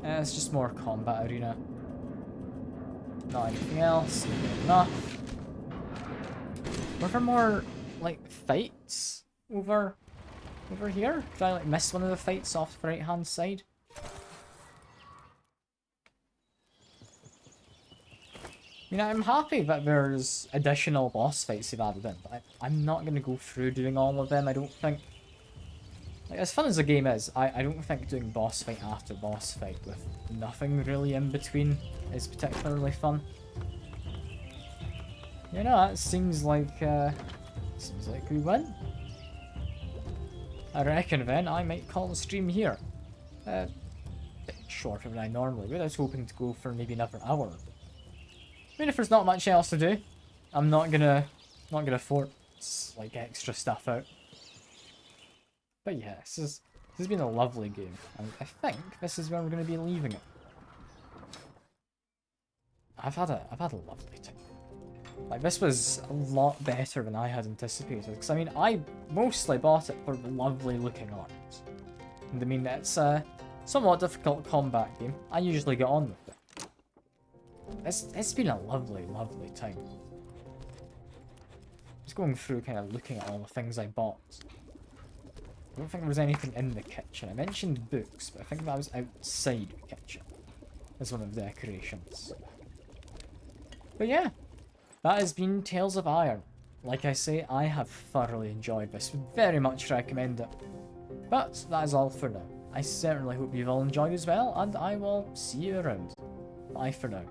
It's just more combat arena. Not anything else. Enough. Were there more, like, fights over here? Did I, like, miss one of the fights off the right-hand side? I mean, I'm happy that there's additional boss fights they've added in, but I'm not going to go through doing all of them, I don't think. Like, as fun as the game is, I don't think doing boss fight after boss fight with nothing really in between is particularly fun. You know, that seems like we win. I reckon then I might call the stream here. Bit shorter than I normally would. I was hoping to go for maybe another hour. I mean, if there's not much else to do, I'm not gonna force like extra stuff out. But yeah, this has been a lovely game, and I think this is where we're gonna be leaving it. I've had a lovely time. Like, this was a lot better than I had anticipated, because I mean, I mostly bought it for the lovely looking art. And I mean, it's a somewhat difficult combat game. I usually get on with it. It's been a lovely, lovely time. Just going through kind of looking at all the things I bought. I don't think there was anything in the kitchen. I mentioned books, but I think that was outside the kitchen as one of the decorations. But yeah, that has been Tales of Iron. Like I say, I have thoroughly enjoyed this. Would very much recommend it. But that is all for now. I certainly hope you've all enjoyed as well, and I will see you around. Bye for now.